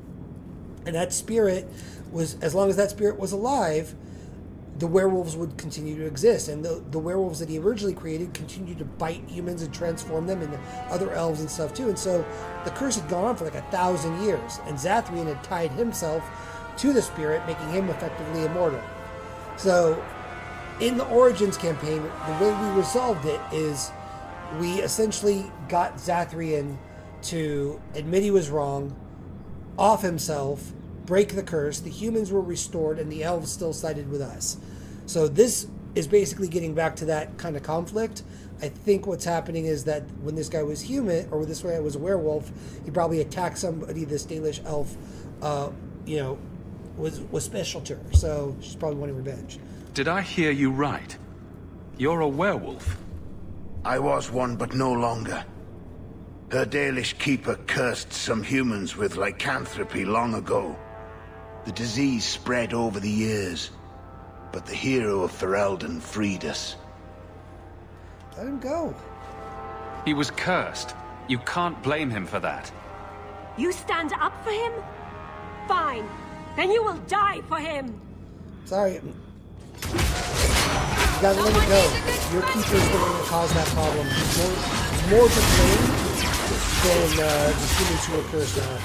And that spirit was, as long as that spirit was alive, the werewolves would continue to exist. And the werewolves that he originally created continued to bite humans and transform them into other elves and stuff too. And so the curse had gone on for like 1,000 years. And Zathrian had tied himself to the spirit, making him effectively immortal. So in the Origins campaign, the way we resolved it is we essentially got Zathrian to admit he was wrong, off himself, break the curse, the humans were restored, and the elves still sided with us. So this is basically getting back to that kind of conflict. I think what's happening is that when this guy was human, or when this guy was a werewolf, he probably attacked somebody this Dalish elf, was special to her. So she's probably wanting revenge. Did I hear you right? You're a werewolf? I was one, but no longer. Her Dalish keeper cursed some humans with lycanthropy long ago. The disease spread over the years, but the hero of Ferelden freed us. Let him go. He was cursed. You can't blame him for that. You stand up for him? Fine. Then you will die for him. Sorry. You gotta let it go. Your keeper's the one that caused that problem. He's more to blame than the humans who are cursed now.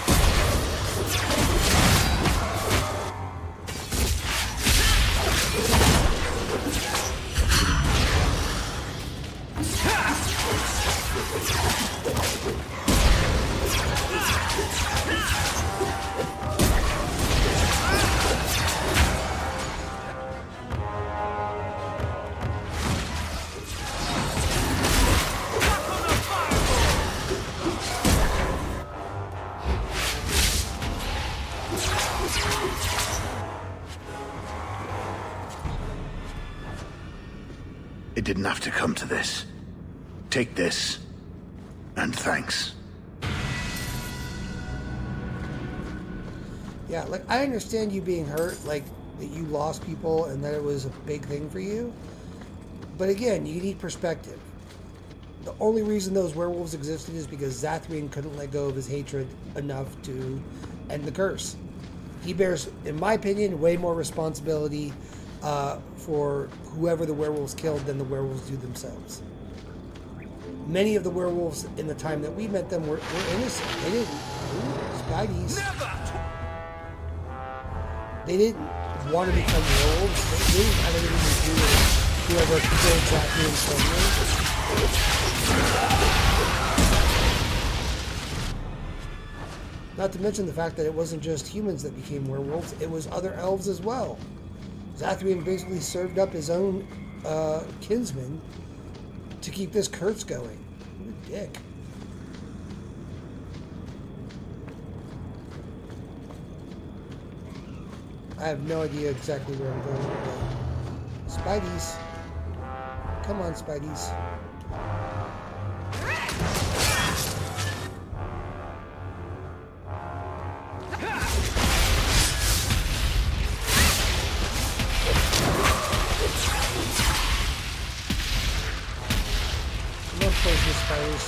It didn't have to come to this. Take this, and thanks. Yeah, like, I understand you being hurt, like, that you lost people and that it was a big thing for you. But again, you need perspective. The only reason those werewolves existed is because Zathrian couldn't let go of his hatred enough to end the curse. He bears, in my opinion, way more responsibility for whoever the werewolves killed than the werewolves do themselves. Many of the werewolves in the time that we met them were innocent. They didn't. Spideys. They didn't want to become werewolves. They didn't have anything to do with whoever killed Zathrian's family. Not to mention the fact that it wasn't just humans that became werewolves, it was other elves as well. Zathrian basically served up his own kinsmen to keep this curse going. What a dick. I have no idea exactly where I'm going with that. Spideys. Come on, Spideys. No poisonous spiders.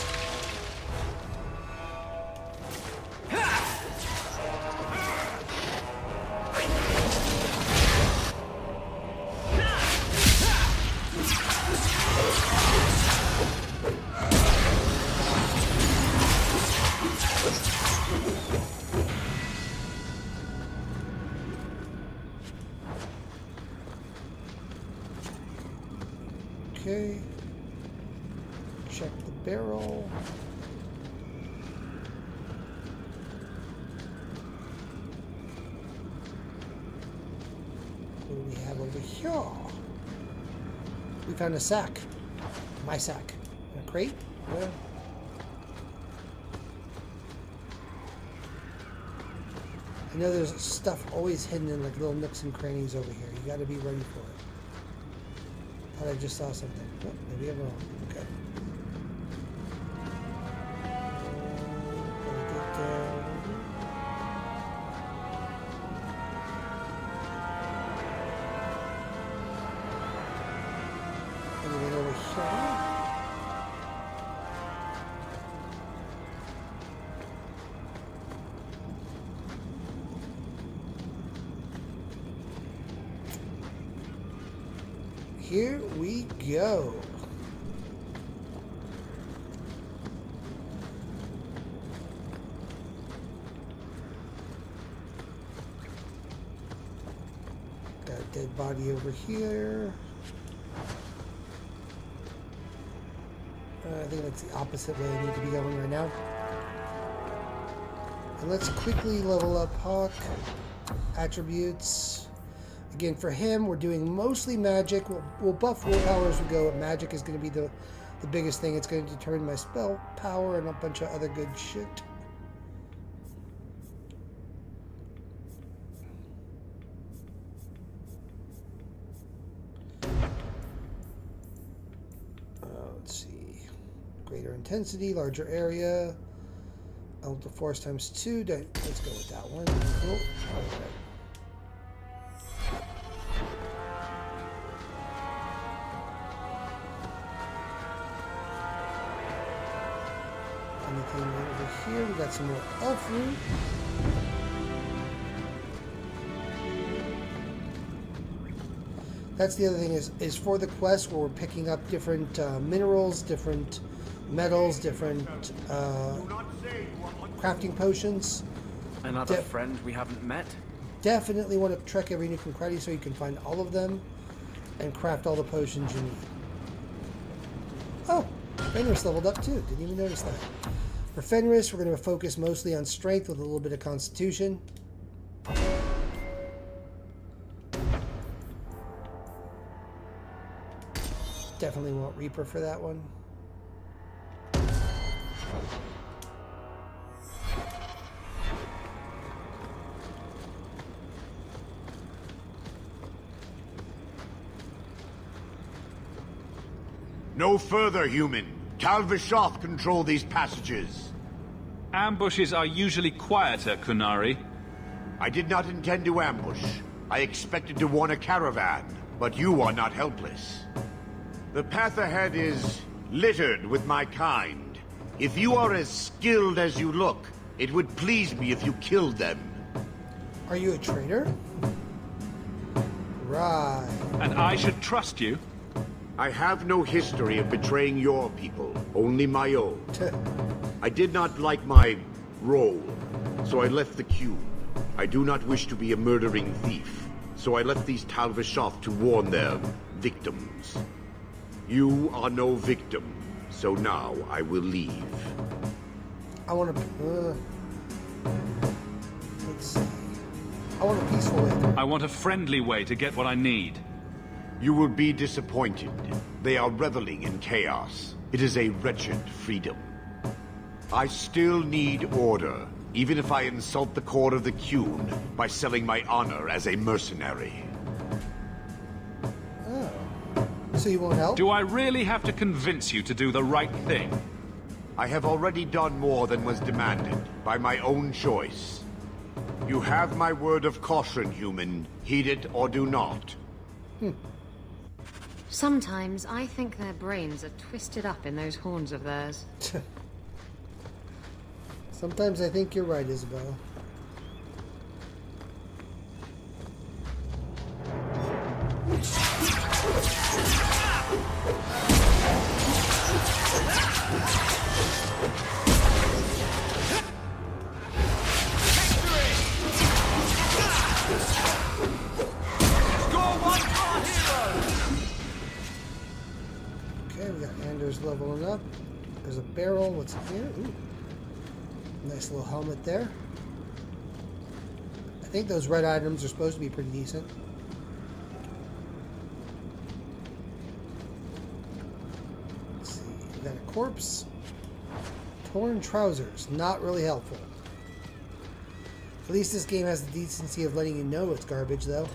Okay. Check the barrel. What do we have over here? We found a sack. My sack. A crate? Yeah. I know there's stuff always hidden in like little nooks and crannies over here. You gotta be ready for it. Thought I just saw something. Oh, maybe I'm wrong. Okay. Anything over here? Here we go. Got a dead body over here. I think that's the opposite way I need to be going right now. And let's quickly level up Hawk. Attributes. Again, for him, we're doing mostly magic. We'll buff willpower as we go. Magic is going to be the biggest thing. It's going to determine my spell power and a bunch of other good shit. Let's see. Greater intensity, larger area. Element of force times 2. Let's go with that one. Cool. All right. Anything over here? We got some more elf root. That's the other thing is for the quest where we're picking up different minerals, different metals, different crafting potions. Another friend we haven't met? Definitely want to trek every nook and cranny so you can find all of them and craft all the potions you need. Oh, Fenris leveled up too. Didn't even notice that. For Fenris, we're going to focus mostly on strength with a little bit of constitution. Definitely want Reaper for that one. No further, human. Tal-Vishoth control these passages. Ambushes are usually quieter, Kunari. I did not intend to ambush. I expected to warn a caravan, but you are not helpless. The path ahead is littered with my kind. If you are as skilled as you look, it would please me if you killed them. Are you a traitor? Right. And I should trust you? I have no history of betraying your people, only my own. I did not like my role, so I left the cube. I do not wish to be a murdering thief, so I left these Tal-Vishoth to warn their victims. You are no victim, so now I will leave. I want to... let's see. I want a peaceful way. I want a friendly way to get what I need. You will be disappointed. They are reveling in chaos. It is a wretched freedom. I still need order, even if I insult the core of the Qun by selling my honor as a mercenary. Oh. So you won't help? Do I really have to convince you to do the right thing? I have already done more than was demanded, by my own choice. You have my word of caution, human. Heed it or do not. Sometimes I think their brains are twisted up in those horns of theirs. Sometimes I think you're right, Isabela. leveling up. There's a barrel. What's in here? Ooh. Nice little helmet there. I think those red items are supposed to be pretty decent. Let's see. We got a corpse. Torn trousers. Not really helpful. At least this game has the decency of letting you know it's garbage, though.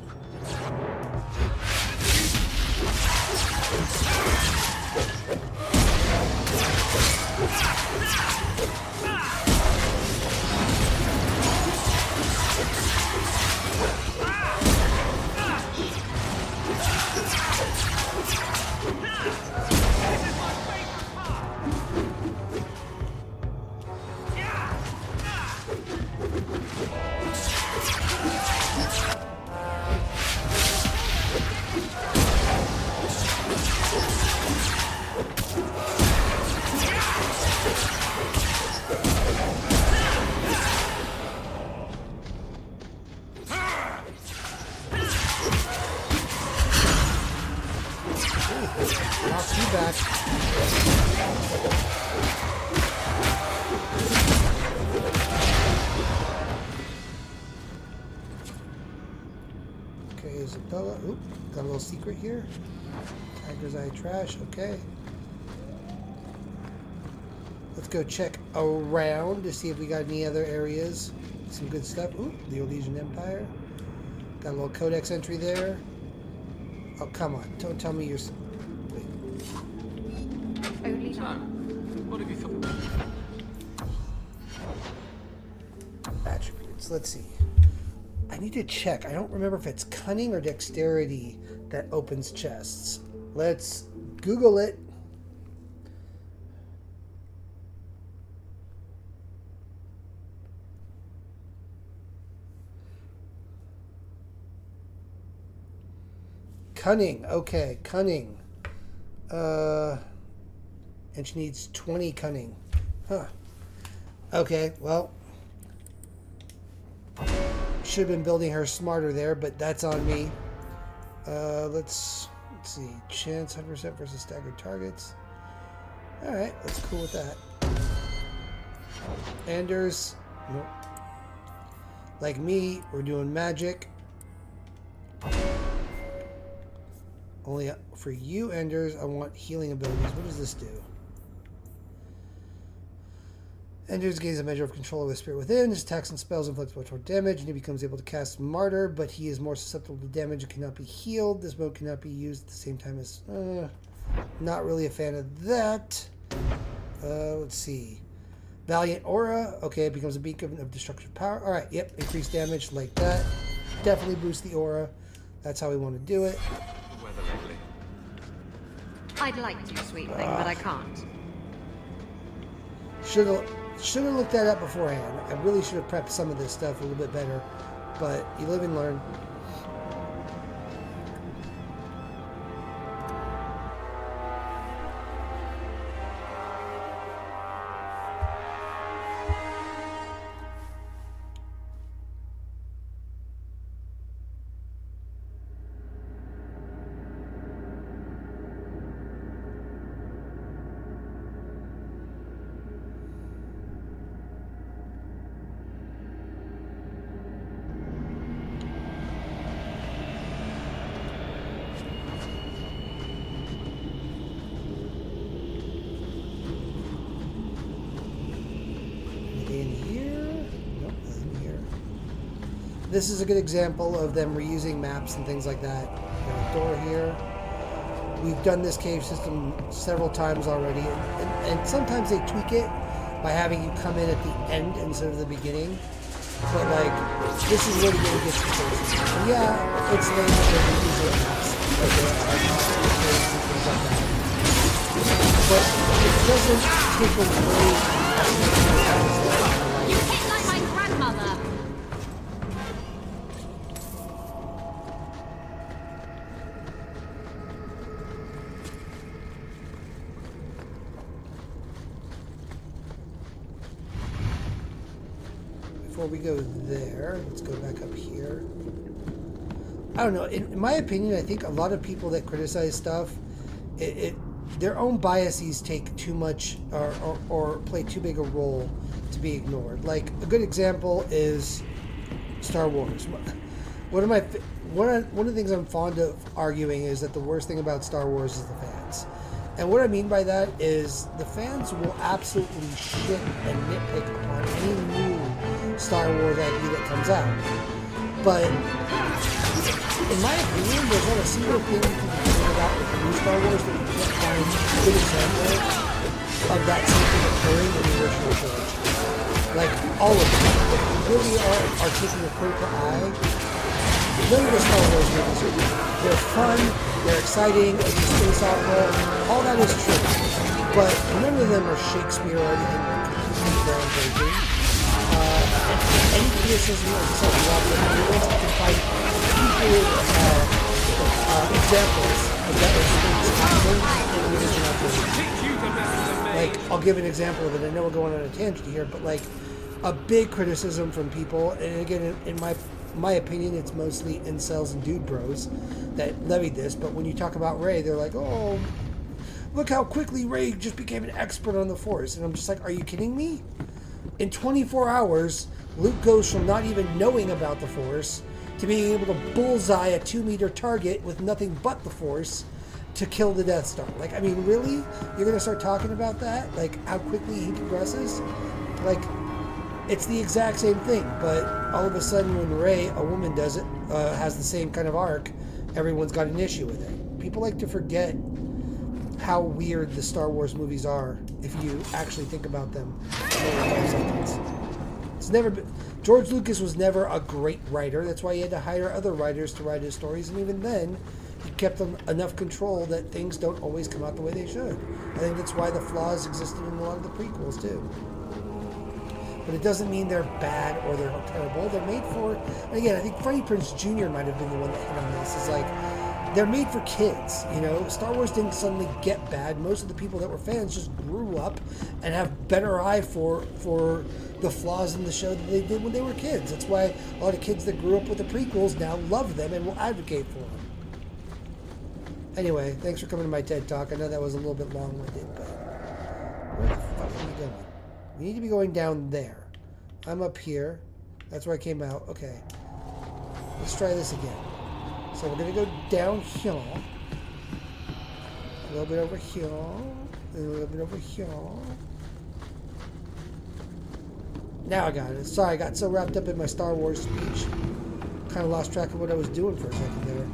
Okay, Isabela. Oop, got a little secret here. Tiger's Eye trash, okay. Let's go check around to see if we got any other areas. Some good stuff. Ooh, the Elysian Empire. Got a little codex entry there. Oh, come on. Don't tell me you're... Wait. Only So, what have you thought? Attributes. Let's see. I need to check. I don't remember if it's cunning or dexterity that opens chests. Let's Google it. Cunning. Okay, cunning. And she needs 20 cunning. Huh. Okay, well. Should have been building her smarter there, but that's on me. Let's see. Chance 100% versus staggered targets. Alright, that's cool with that. Anders. Nope. Like me, we're doing magic. Only for you, Anders, I want healing abilities. What does this do? Anders gains a measure of control over the spirit within. His attacks and spells inflict much damage, and he becomes able to cast Martyr, but he is more susceptible to damage and cannot be healed. This mode cannot be used at the same time as... not really a fan of that. Let's see. Valiant Aura. Okay, it becomes a beacon of destructive power. Alright, yep. Increased damage like that. Definitely boost the aura. That's how we want to do it. I'd like to, sweet thing, but I can't. Should have looked that up beforehand. I really should have prepped some of this stuff a little bit better. But you live and learn. This is a good example of them reusing maps and things like that. Got a door here. We've done this cave system several times already, and sometimes they tweak it by having you come in at the end instead of the beginning. But like, this is really going to get you crazy. And yeah, it's lame that they're reusing maps, like things like that. But it doesn't take away. You hit like my grandmother. Before we go there, let's go back up here. I don't know. In my opinion, I think a lot of people that criticize stuff, it their own biases take too much or play too big a role to be ignored. Like, a good example is Star Wars. One of the things I'm fond of arguing is that the worst thing about Star Wars is the fans. And what I mean by that is the fans will absolutely shit and nitpick upon any new Star Wars IP that comes out. But in my opinion, there's not a single thing you can complain about with the new Star Wars that you can't find a good example of that same thing occurring in the original trilogy. Like, all of them. If you really are taking a critical eye, none of the Star Wars movies are good. They're fun, they're exciting, it's a space opera, all that is true. But none of them are Shakespeare or anything completely groundbreaking. Any criticism of the second level of viewers, you can find equal examples of that experience happening in the original trilogy. Like, I'll give an example of it. I know we're going on a tangent here, but like, a big criticism from people, and again, in my opinion, it's mostly incels and dude bros that levied this, but when you talk about Rey, they're like, oh, look how quickly Rey just became an expert on the Force. And I'm just like, are you kidding me? In 24 hours, Luke goes from not even knowing about the Force to being able to bullseye a 2-meter target with nothing but the Force to kill the Death Star. Like, I mean, really? You're going to start talking about that? Like, how quickly he progresses? Like, it's the exact same thing, but all of a sudden when Rey, a woman, does it, has the same kind of arc, everyone's got an issue with it. People like to forget how weird the Star Wars movies are if you actually think about them for 5 seconds. It's never been... George Lucas was never a great writer. That's why he had to hire other writers to write his stories, and even then, he kept enough control that things don't always come out the way they should. I think that's why the flaws existed in a lot of the prequels, too. But it doesn't mean they're bad or they're terrible. They're made for... And again, I think Freddie Prinze Jr. might have been the one that hit on this. It's like, they're made for kids, you know? Star Wars didn't suddenly get bad. Most of the people that were fans just grew up and have better eye for the flaws in the show that they did when they were kids. That's why a lot of kids that grew up with the prequels now love them and will advocate for them. Anyway, thanks for coming to my TED Talk. I know that was a little bit long-winded, but where the fuck are we going? We need to be going down there. I'm up here. That's where I came out. Okay. Let's try this again. So we're going to go down here. A little bit over here. And a little bit over here. Now I got it. Sorry, I got so wrapped up in my Star Wars speech. Kind of lost track of what I was doing for a second there.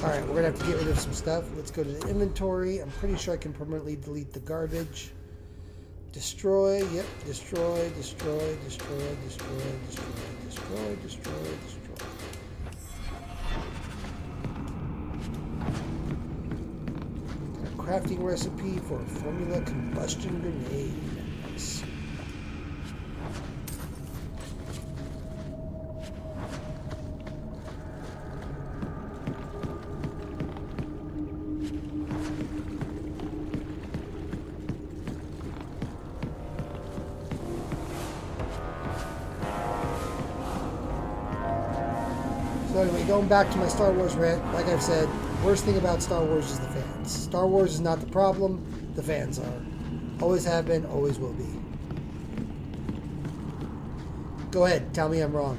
Alright, we're gonna have to get rid of some stuff. Let's go to the inventory. I'm pretty sure I can permanently delete the garbage. Destroy, yep, destroy, destroy, destroy, destroy, destroy, destroy, destroy, destroy. A crafting recipe for a formula combustion grenade. Nice. So anyway, going back to my Star Wars rant, like I've said, worst thing about Star Wars is the fans. Star Wars is not the problem, the fans are. Always have been, always will be. Go ahead, tell me I'm wrong.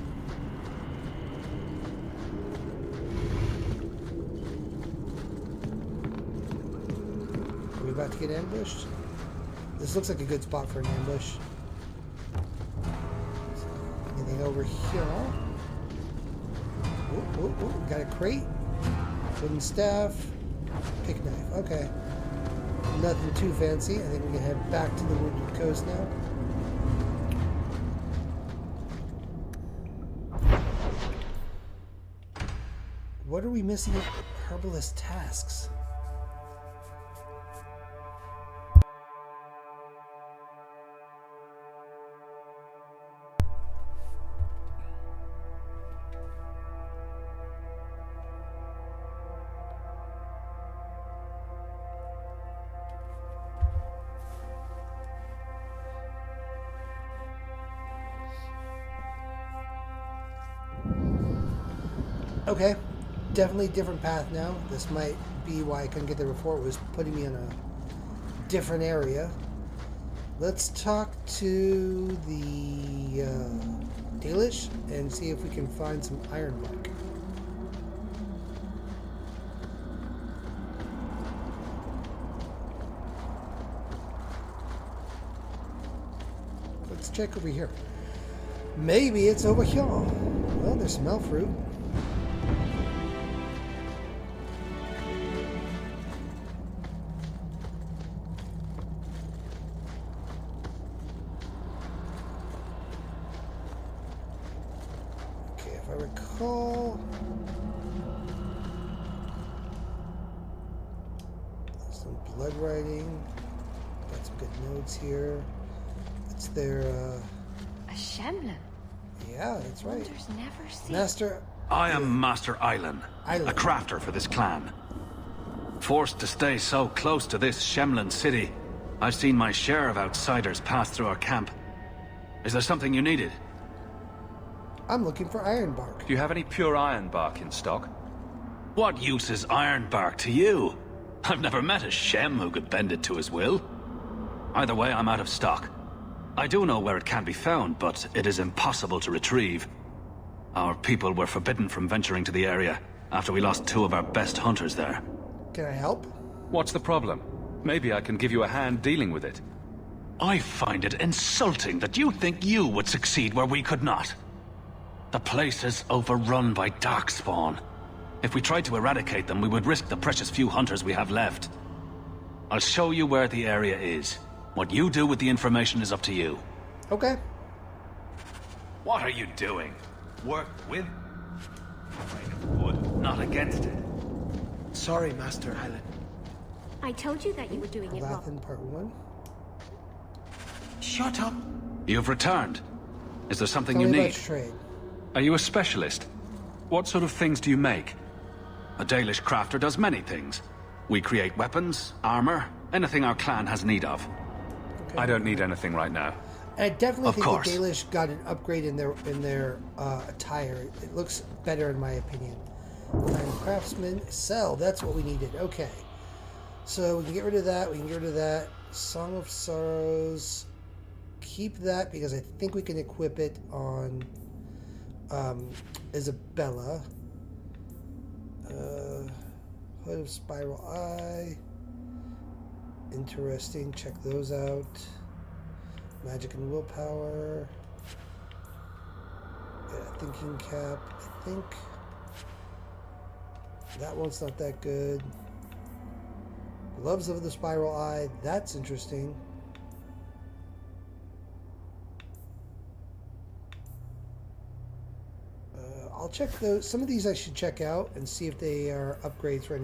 about to get ambushed. This looks like a good spot for an ambush. Anything over here? Got a crate. Wooden staff. Pick knife. Okay. Nothing too fancy. I think we can head back to the Wounded Coast now. What are we missing at herbalist tasks? Okay, definitely different path now. This might be why I couldn't get there before. It was putting me in a different area. Let's talk to the Dalish and see if we can find some ironbark. Let's check over here. Maybe it's over here. Well, there's some elf fruit. Okay, if I recall, some blood writing. Got some good notes here. It's their a Shemlin. Yeah, that's right. Wonders never cease. Master. I am Master Island, a crafter for this clan. Forced to stay so close to this Shemlin city, I've seen my share of outsiders pass through our camp. Is there something you needed? I'm looking for ironbark. Do you have any pure ironbark in stock? What use is ironbark to you? I've never met a Shem who could bend it to his will. Either way, I'm out of stock. I do know where it can be found, but it is impossible to retrieve. Our people were forbidden from venturing to the area after we lost 2 of our best hunters there. Can I help? What's the problem? Maybe I can give you a hand dealing with it. I find it insulting that you think you would succeed where we could not. The place is overrun by darkspawn. If we tried to eradicate them, we would risk the precious few hunters we have left. I'll show you where the area is. What you do with the information is up to you. Okay. What are you doing? Work with? Wood, not against it. Sorry, Master Island. I told you that you were doing it wrong. Lathan Part 1. Shut up. You've returned. Is there something Tell you me need? about your trade. Are you a specialist? What sort of things do you make? A Dalish crafter does many things. We create weapons, armor, anything our clan has need of. Okay. I don't need anything right now. I definitely Of think course. the Dalish got an upgrade in their attire. It looks better in my opinion. Fine craftsman, sell. That's what we needed. Okay. So we can get rid of that. We can get rid of that. Song of Sorrows. Keep that because I think we can equip it on Isabela. Hood of Spiral Eye. Interesting. Check those out. Magic and Willpower. Yeah, Thinking Cap. I think that one's not that good. Gloves of the Spiral Eye. That's interesting. I'll check those. Some of these I should check out and see if they are upgrades for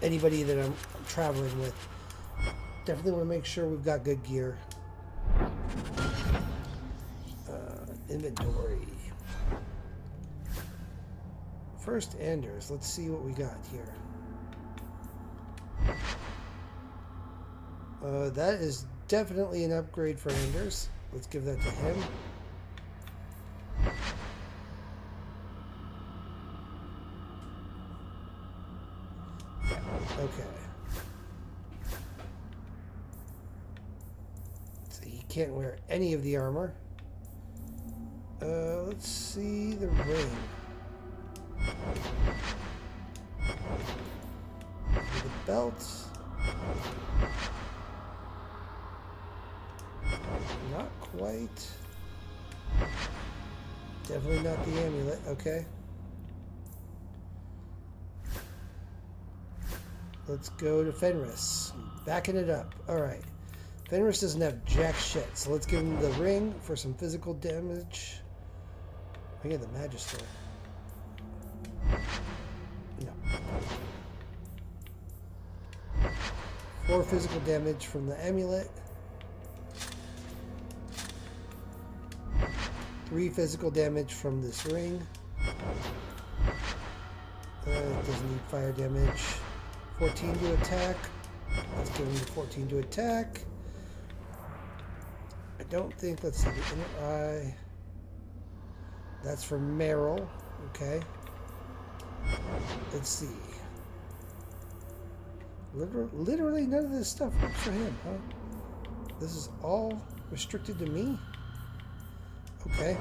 anybody that I'm traveling with. Definitely want to make sure we've got good gear. Inventory. First Anders. Let's see what we got here. That is definitely an upgrade for Anders. Let's give that to him. Okay. So he can't wear any of the armor. Let's see the ring. The belt. Not quite. Definitely not the amulet. Okay. Let's go to Fenris. Backing it up. Alright. Fenris doesn't have jack shit, so let's give him the ring for some physical damage. Ring of the Magistrate. No. 4 physical damage from the amulet. 3 physical damage from this ring. It doesn't need fire damage. 14 to attack. Let's give him the 14 to attack. I don't think, let's see, the inner eye. That's for Meryl. Okay. Let's see. Literally none of this stuff works for him, huh? This is all restricted to me? Okay.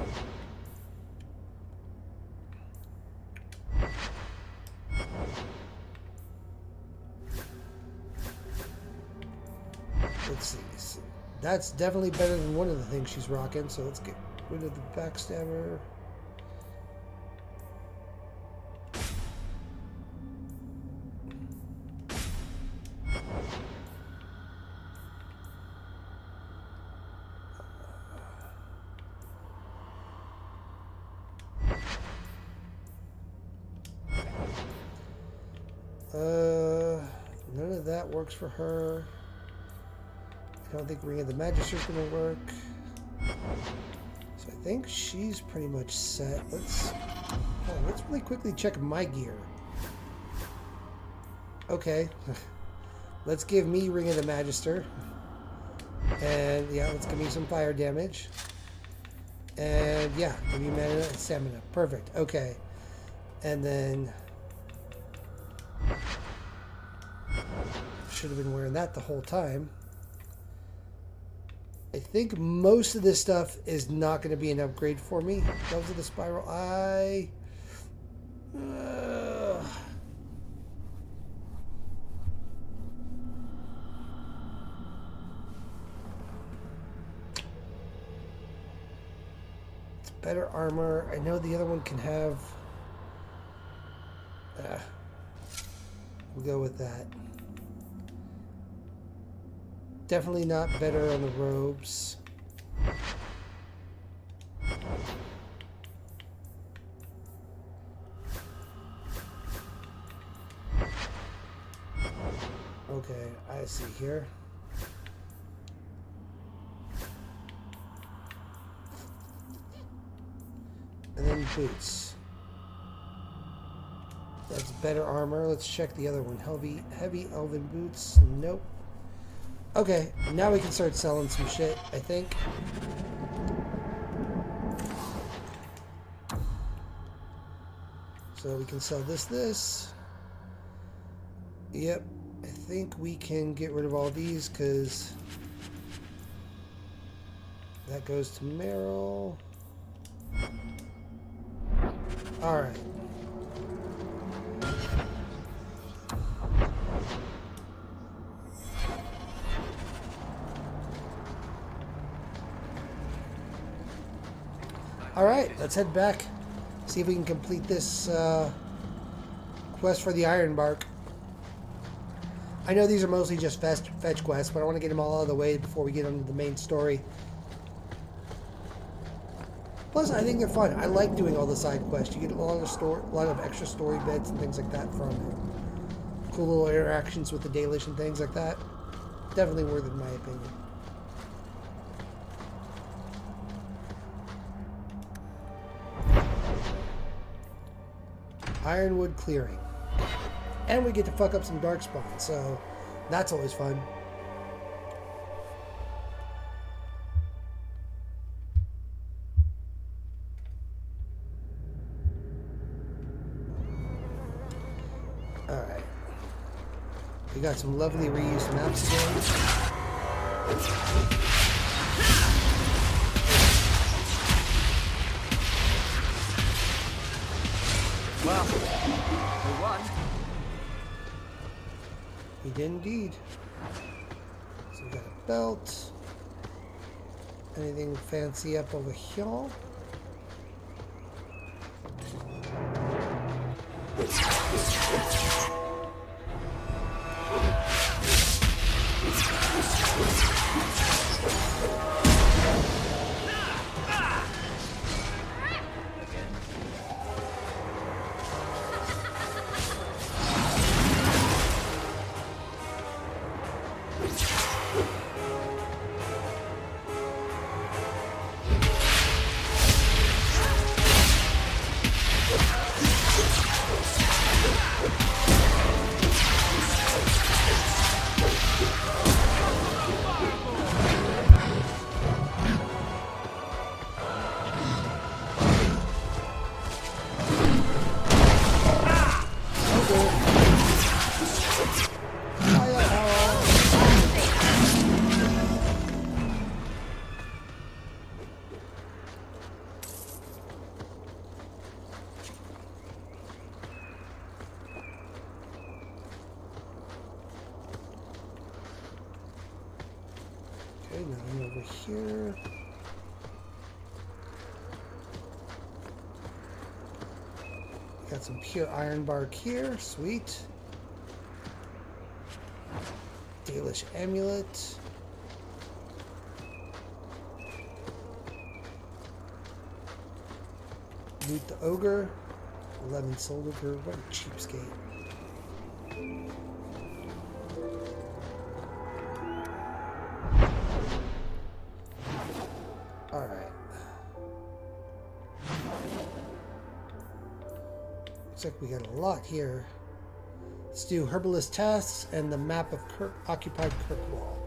Let's see. That's definitely better than one of the things she's rocking, so let's get rid of the backstabber. None of that works for her. I don't think Ring of the Magistrate's gonna work. So I think she's pretty much set. Let's really quickly check my gear. Okay. Let's give me Ring of the Magistrate. And yeah, let's give me some fire damage. And yeah, give me mana and stamina. Perfect. Okay. And then should have been wearing that the whole time. I think most of this stuff is not going to be an upgrade for me. Gloves of the Spiral Eye. It's better armor. I know the other one can have... we'll go with that. Definitely not better on the robes. Okay, I see here. And then boots. That's better armor. Let's check the other one. Heavy elven boots. Nope. Okay, now we can start selling some shit, I think. So we can sell this. Yep, I think we can get rid of all these because that goes to Meryl. Alright. Alright, let's head back. See if we can complete this quest for the Ironbark. I know these are mostly just fetch quests, but I want to get them all out of the way before we get into the main story. Plus, I think they're fun. I like doing all the side quests. You get a lot of extra story bits and things like that from it. Cool little interactions with the Dalish and things like that. Definitely worth it in my opinion. Ironwood Clearing. And we get to fuck up some darkspawn, so that's always fun. Alright. We got some lovely reused maps again. Well, we won. He did indeed. So we got a belt. Anything fancy up over here? Okay, nothing over here. Got some pure iron bark here, sweet. Dalish amulet. Loot the ogre. 11 silver. What a cheapskate. Alright. Looks like we got a lot here. Let's do herbalist tasks and the map of occupied Kirkwall.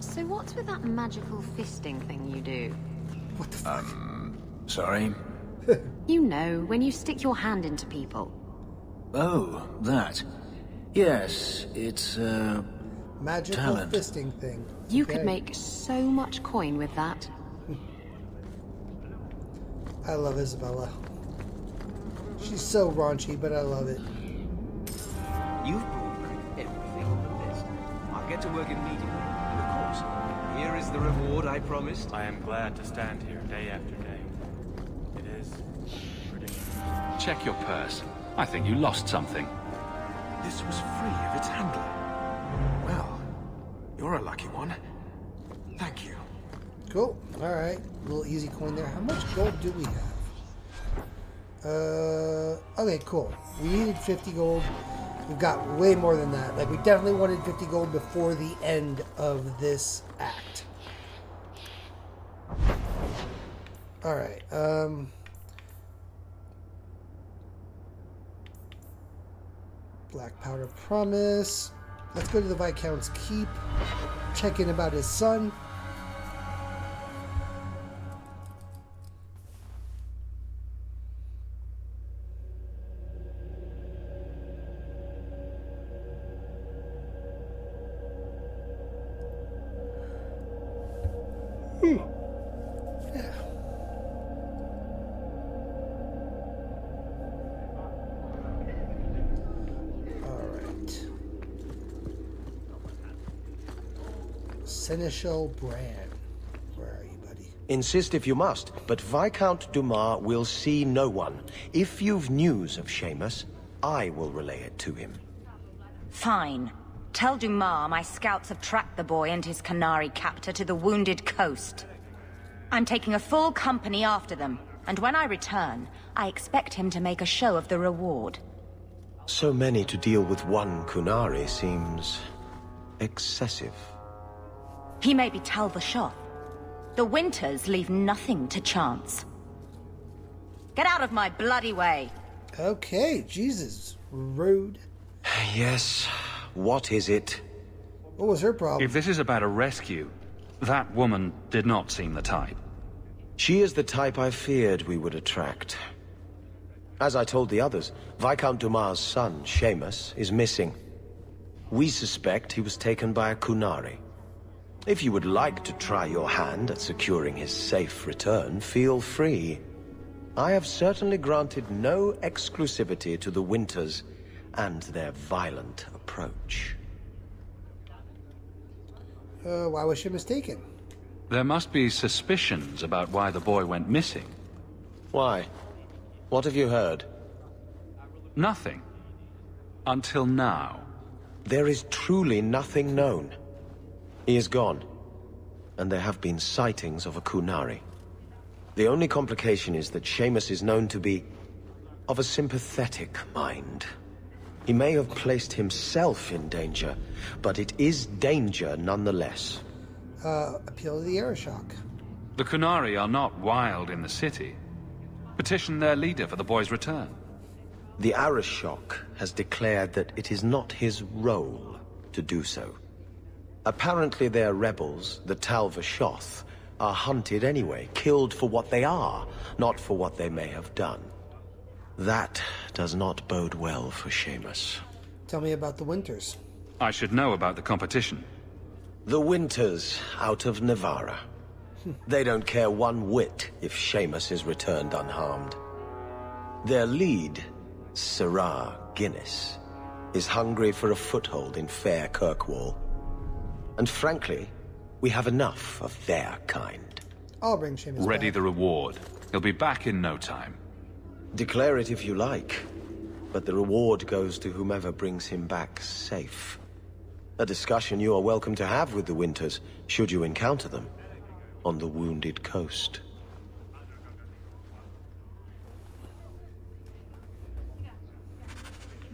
So what's with that magical fisting thing you do? What the fuck? Sorry? You know, when you stick your hand into people. Oh, that. Yes, it's, Magical talent. fisting thing. You Okay. could make so much coin with that. I love Isabela. She's so raunchy, but I love it. You've brought back everything on the list. I'll get to work immediately. And of course, here is the reward I promised. I am glad to stand here day after day. It is ridiculous. Check your purse. I think you lost something. This was free of its handler. Well, you're a lucky one. Thank you. Cool. Alright. Little easy coin there. How much gold do we have? Okay, cool. We needed 50 gold. We've got way more than that. Like, we definitely wanted 50 gold before the end of this act. Alright, Black Powder Promise. Let's go to the Viscount's Keep. Check in about his son. Yeah. All right. Seneschal Bran. Where are you, buddy? Insist if you must, but Viscount Dumas will see no one. If you've news of Seamus, I will relay it to him. Fine. Tell Dumas my scouts have tracked the boy and his Canary captor to the wounded coast. I'm taking a full company after them, and when I return, I expect him to make a show of the reward. So many to deal with one Kunari seems excessive. He may be Tal-Vashoth. The Winters leave nothing to chance. Get out of my bloody way! Okay, Jesus. Rude. Yes, what is it? What was her problem? If this is about a rescue, that woman did not seem the type. She is the type I feared we would attract. As I told the others, Viscount Dumas' son, Seamus, is missing. We suspect he was taken by a Kunari. If you would like to try your hand at securing his safe return, feel free. I have certainly granted no exclusivity to the Winters and their violent approach. Why was she mistaken? There must be suspicions about why the boy went missing. Why? What have you heard? Nothing. Until now. There is truly nothing known. He is gone, and there have been sightings of a Kunari. The only complication is that Seamus is known to be of a sympathetic mind. He may have placed himself in danger, but it is danger nonetheless. Appeal to the Arishok. The Kunari are not wild in the city. Petition their leader for the boy's return. The Arishok has declared that it is not his role to do so. Apparently their rebels, the Tal-Vashoth, are hunted anyway, killed for what they are, not for what they may have done. That does not bode well for Seamus. Tell me about the Winters. I should know about the competition. The Winters out of Navarra. They don't care one whit if Seamus is returned unharmed. Their lead, Sirrah Guinness, is hungry for a foothold in fair Kirkwall. And frankly, we have enough of their kind. I'll bring Seamus Ready back. the reward. He'll be back in no time. Declare it if you like, but the reward goes to whomever brings him back safe. A discussion you are welcome to have with the Winters, should you encounter them, on the Wounded Coast.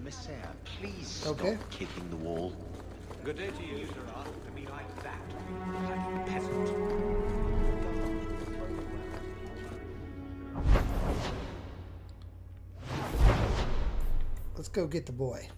Messiah, please stop kicking the wall. Good day to you, Sirrah. To be like that, like a peasant. Let's go get the boy.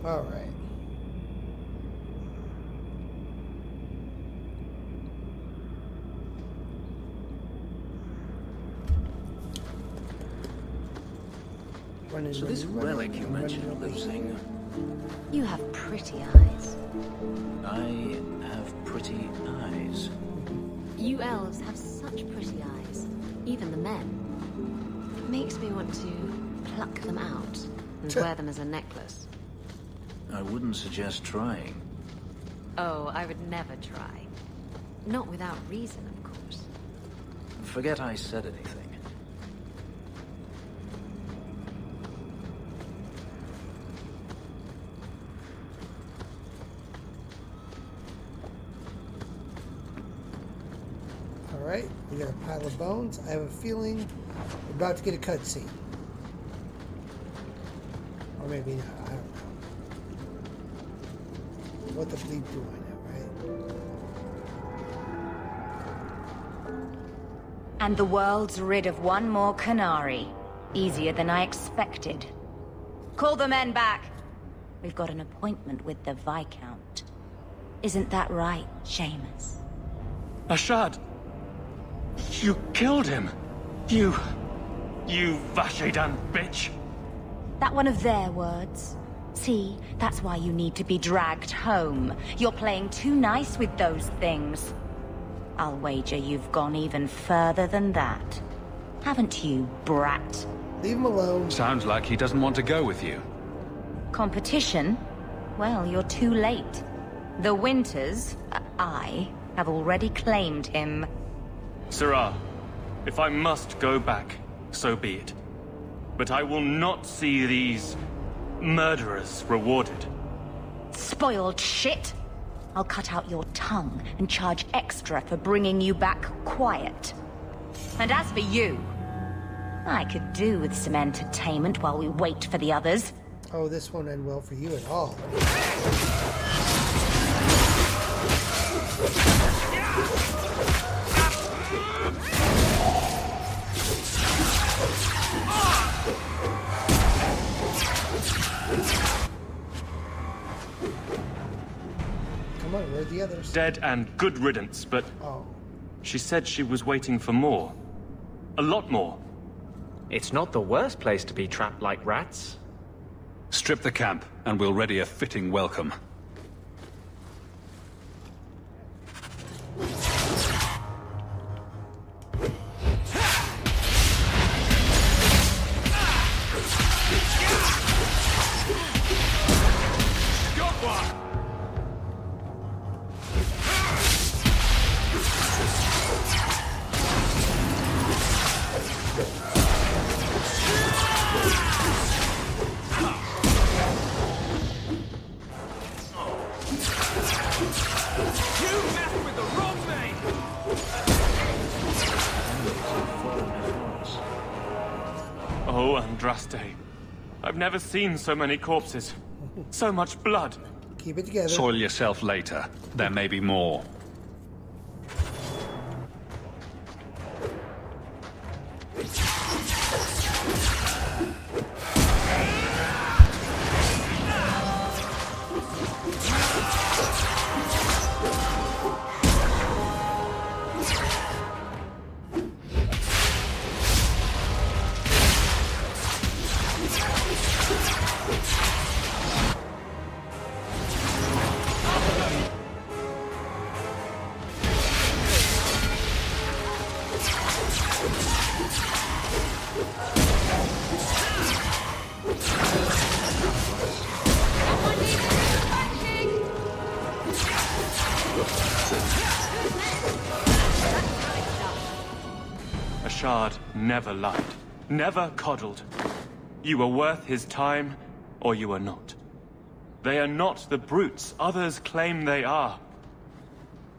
All right. So this relic you mentioned losing... You have pretty eyes. I have pretty eyes. You elves have such pretty eyes. Even the men. It makes me want to pluck them out and wear them as a necklace. I wouldn't suggest trying. Oh, I would never try. Not without reason, of course. Forget I said anything. All right, we got a pile of bones. I have a feeling we're about to get a cutscene. Or maybe not, I don't know. What the bleep do I know, right? And the world's rid of one more Kunari. Easier than I expected. Call the men back. We've got an appointment with the Viscount. Isn't that right, Seamus? Ashad! You killed him! You Vashedan bitch! That one of their words? See, that's why you need to be dragged home. You're playing too nice with those things. I'll wager you've gone even further than that. Haven't you, brat? Leave him alone. Sounds like he doesn't want to go with you. Competition? Well, you're too late. The Winters, I, have already claimed him. Sirrah, if I must go back, so be it. but I will not see these murderers rewarded. Spoiled shit! I'll cut out your tongue and charge extra for bringing you back quiet. And as for you, I could do with some entertainment while we wait for the others. Oh, this won't end well for you at all. Come on, where are the others? Dead and good riddance, but... Oh. She said she was waiting for more. A lot more. It's not the worst place to be trapped like rats. Strip the camp, and we'll ready a fitting welcome. Oh, Andraste. I've never seen so many corpses. So much blood. Keep it together. Soil yourself later. There may be more. Shard never lied, never coddled. You are worth his time, or you are not. They are not the brutes others claim they are.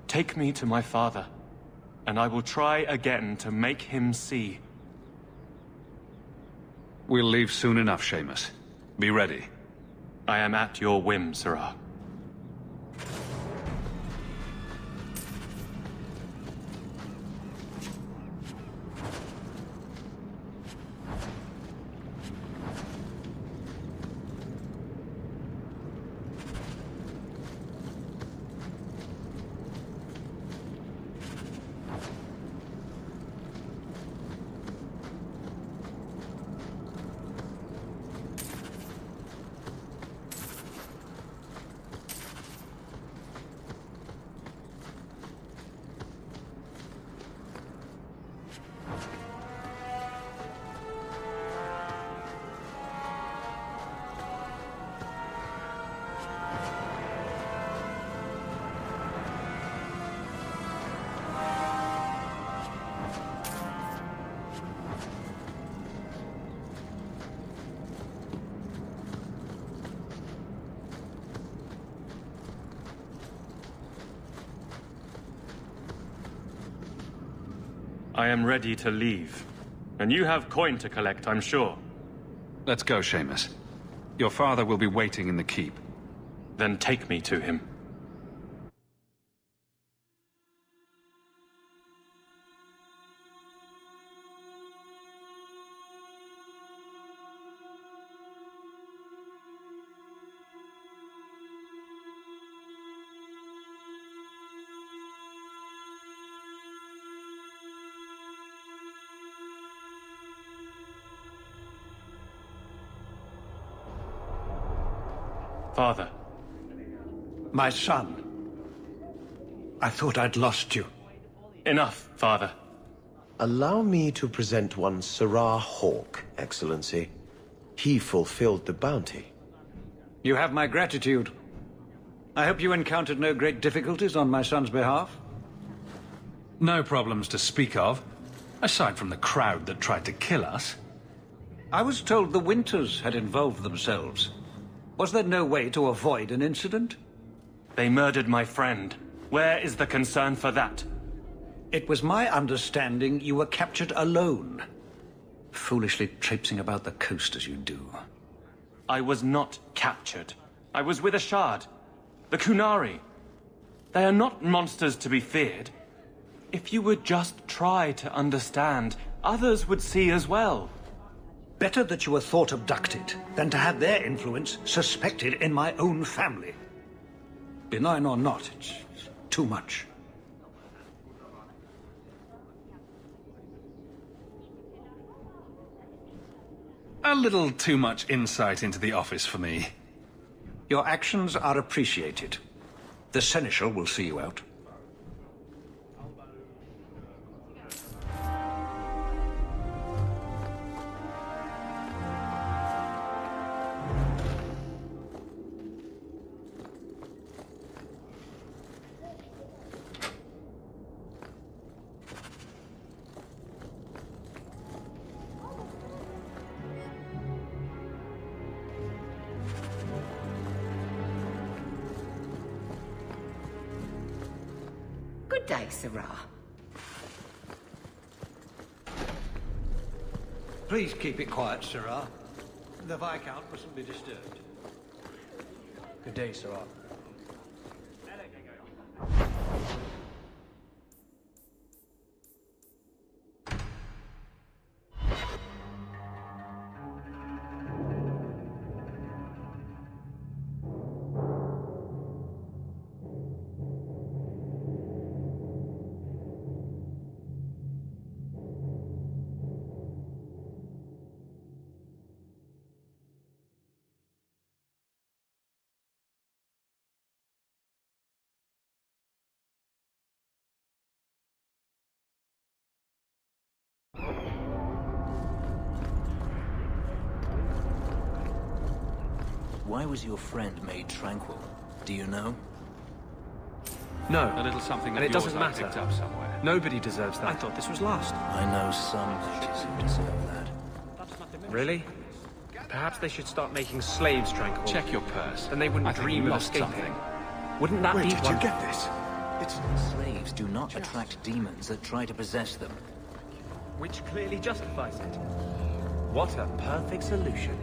Take me to my father, and I will try again to make him see. We'll leave soon enough, Seamus. Be ready. I am at your whim, Sirrah. I am ready to leave. And you have coin to collect, I'm sure. Let's go, Seamus. Your father will be waiting in the keep. Then take me to him. Father. My son. I thought I'd lost you. Enough, Father. Allow me to present one Sirrah Hawk, Excellency. He fulfilled the bounty. You have my gratitude. I hope you encountered no great difficulties on my son's behalf? No problems to speak of, aside from the crowd that tried to kill us. I was told the Winters had involved themselves. Was there no way to avoid an incident? They murdered my friend. Where is the concern for that? It was my understanding you were captured alone. Foolishly traipsing about the coast as you do. I was not captured. I was with a shard. The Kunari. They are not monsters to be feared. If you would just try to understand, others would see as well. Better that you were thought abducted than to have their influence suspected in my own family. Benign or not, it's too much. A little too much insight into the office for me. Your actions are appreciated. The Seneschal will see you out. Good day, Sirrah. Please keep it quiet, Sirrah. The Viscount mustn't be disturbed. Good day, Sirrah. Why was your friend made tranquil? Do you know? No. A little something and of it yours doesn't I matter. picked up somewhere. Nobody deserves that. I thought this was lost. I know some fishes who deserve that. Really? Perhaps they should start making slaves tranquil. Check your purse. Then they wouldn't I think dream you of lost escaping. something. Wouldn't that Where be did you wonderful? get this? Slaves do not attract demons that try to possess them. Which clearly justifies it. What a perfect solution.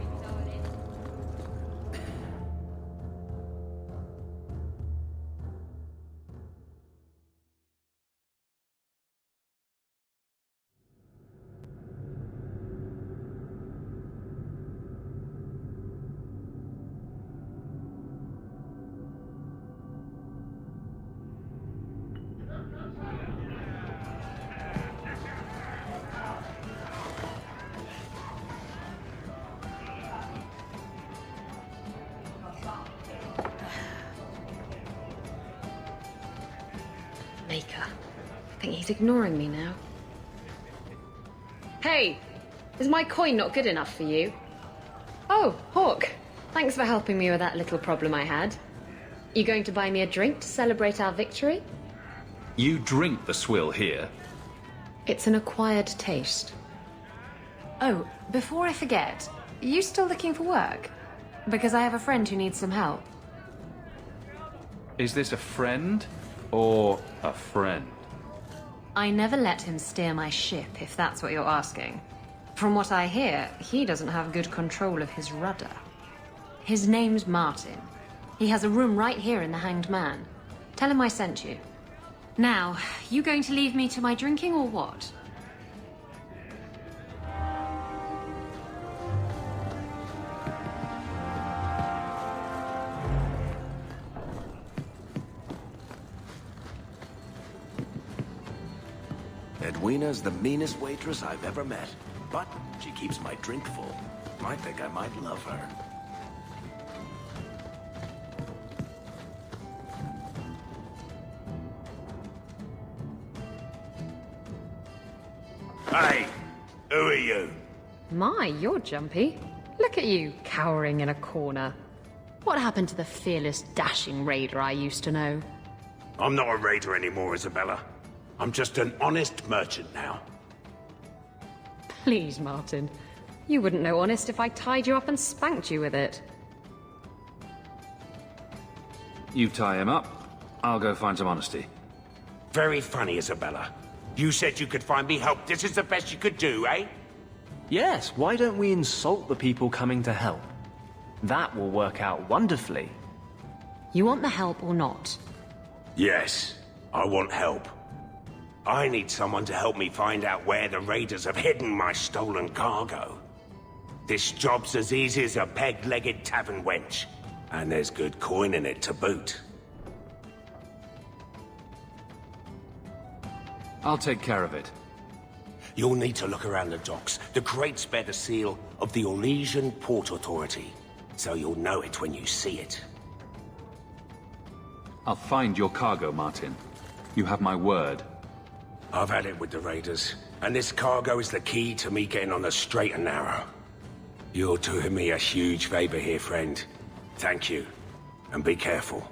Maker. I think he's ignoring me now. Hey! Is my coin not good enough for you? Oh, Hawk. Thanks for helping me with that little problem I had. You going to buy me a drink to celebrate our victory? You drink the swill here? It's an acquired taste. Oh, before I forget, are you still looking for work? Because I have a friend who needs some help. Is this a friend or a friend? I never let him steer my ship, if that's what you're asking. From what I hear, he doesn't have good control of his rudder. His name's Martin. He has a room right here in the Hanged Man. Tell him I sent you. Now, you going to leave me to my drinking or what? Edwina's the meanest waitress I've ever met, but she keeps my drink full. I think I might love her. Hey, who are you? My, you're jumpy. Look at you, cowering in a corner. What happened to the fearless, dashing raider I used to know? I'm not a raider anymore, Isabela. I'm just an honest merchant now. Please, Martin. You wouldn't know honest if I tied you up and spanked you with it. You tie him up, I'll go find some honesty. Very funny, Isabela. You said you could find me help. This is the best you could do, eh? Yes, why don't we insult the people coming to help? That will work out wonderfully. You want the help or not? Yes, I want help. I need someone to help me find out where the raiders have hidden my stolen cargo. This job's as easy as a peg-legged tavern wench. And there's good coin in it to boot. I'll take care of it. You'll need to look around the docks. The crates bear the seal of the Orlesian Port Authority, so you'll know it when you see it. I'll find your cargo, Martin. You have my word. I've had it with the raiders, and this cargo is the key to me getting on the straight and narrow. You're doing me a huge favor here, friend. Thank you, and be careful.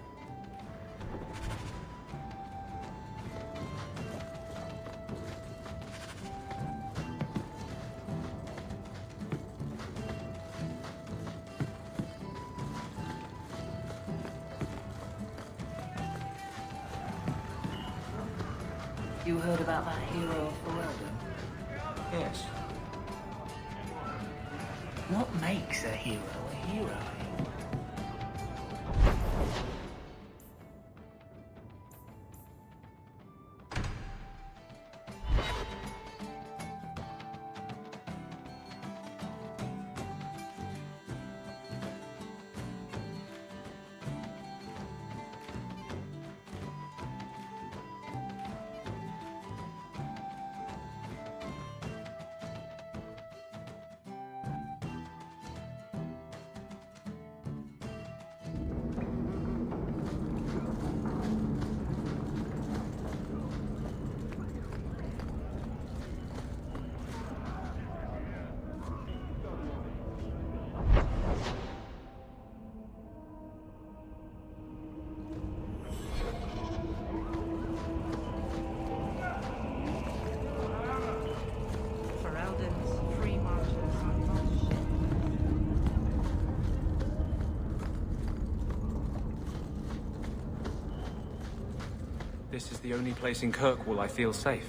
You heard about that hero of Ferelden? Yes. What makes a hero a hero? This is the only place in Kirkwall I feel safe.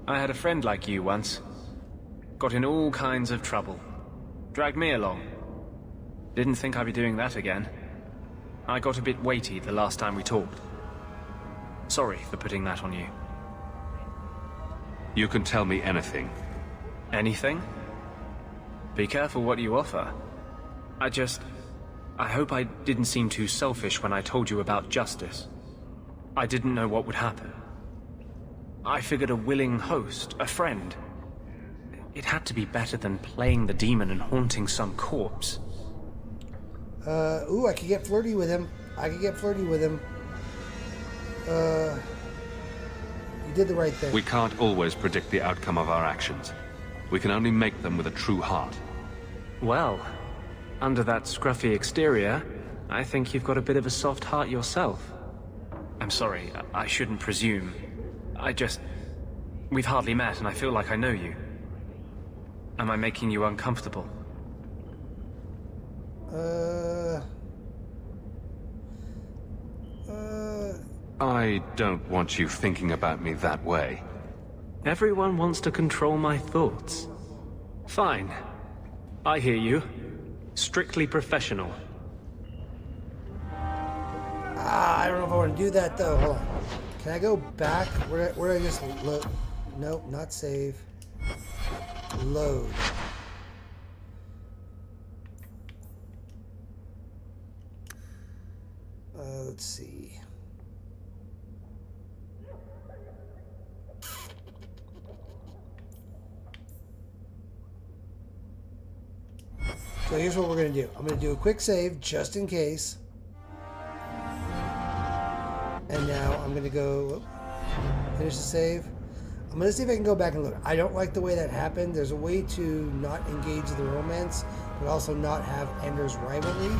I had a friend like you once. Got in all kinds of trouble. Dragged me along. Didn't think I'd be doing that again. I got a bit weighty the last time we talked. Sorry for putting that on you. You can tell me anything. Anything? Be careful what you offer. I hope I didn't seem too selfish when I told you about justice. I didn't know what would happen. I figured a willing host, a friend. It had to be better than playing the demon and haunting some corpse. Ooh, I could get flirty with him. You did the right thing. We can't always predict the outcome of our actions. We can only make them with a true heart. Well, under that scruffy exterior, I think you've got a bit of a soft heart yourself. I'm sorry, I shouldn't presume. We've hardly met and I feel like I know you. Am I making you uncomfortable? I don't want you thinking about me that way. Everyone wants to control my thoughts. Fine. I hear you. Strictly professional. I don't know if I want to do that though. Hold on. Can I go back? Where did I just load? Nope, not save. Load. Let's see. So here's what we're going to do. I'm going to do a quick save just in case. And now I'm going to go finish the save. I'm going to see if I can go back and look. I don't like the way that happened. There's a way to not engage the romance, but also not have Ender's rivalry.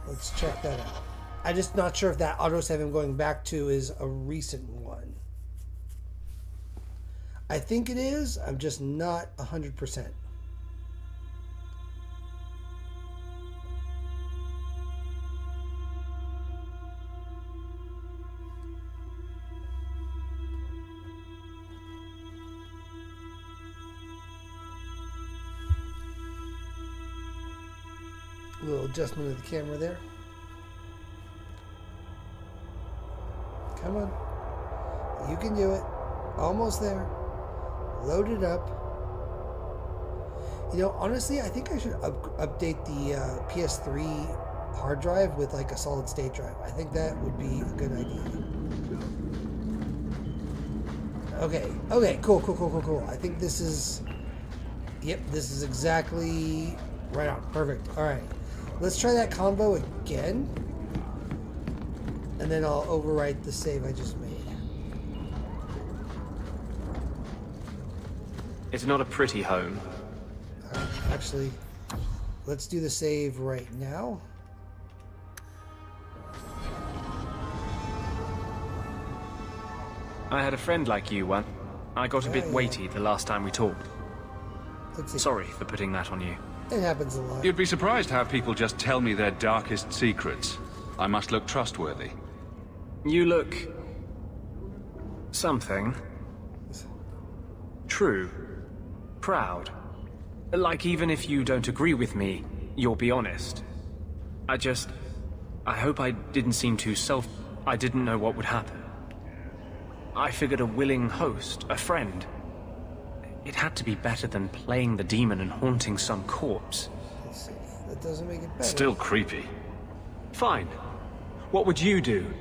Let's check that out. I'm just not sure if that autosave I'm going back to is a recent one. I think it is. I'm just not 100%. A little adjustment of the camera there. Come on. You can do it. Almost there. Load it up. You know, honestly, I think I should update the PS3 hard drive with like a solid state drive. I think that would be a good idea. Okay, cool. I think this is... Yep, this is exactly... Right on. Perfect. Alright. Let's try that combo again. And then I'll overwrite the save I just made. It's not a pretty home. Actually, let's do the save right now. I had a friend like you once. I got a bit weighty the last time we talked. Sorry for putting that on you. It happens a lot. You'd be surprised how people just tell me their darkest secrets. I must look trustworthy. You look... something. True. Proud. Like even if you don't agree with me, you'll be honest. I hope I didn't seem too I didn't know what would happen. I figured a willing host, a friend. It had to be better than playing the demon and haunting some corpse. That doesn't make it better. Still creepy. Fine. What would you do?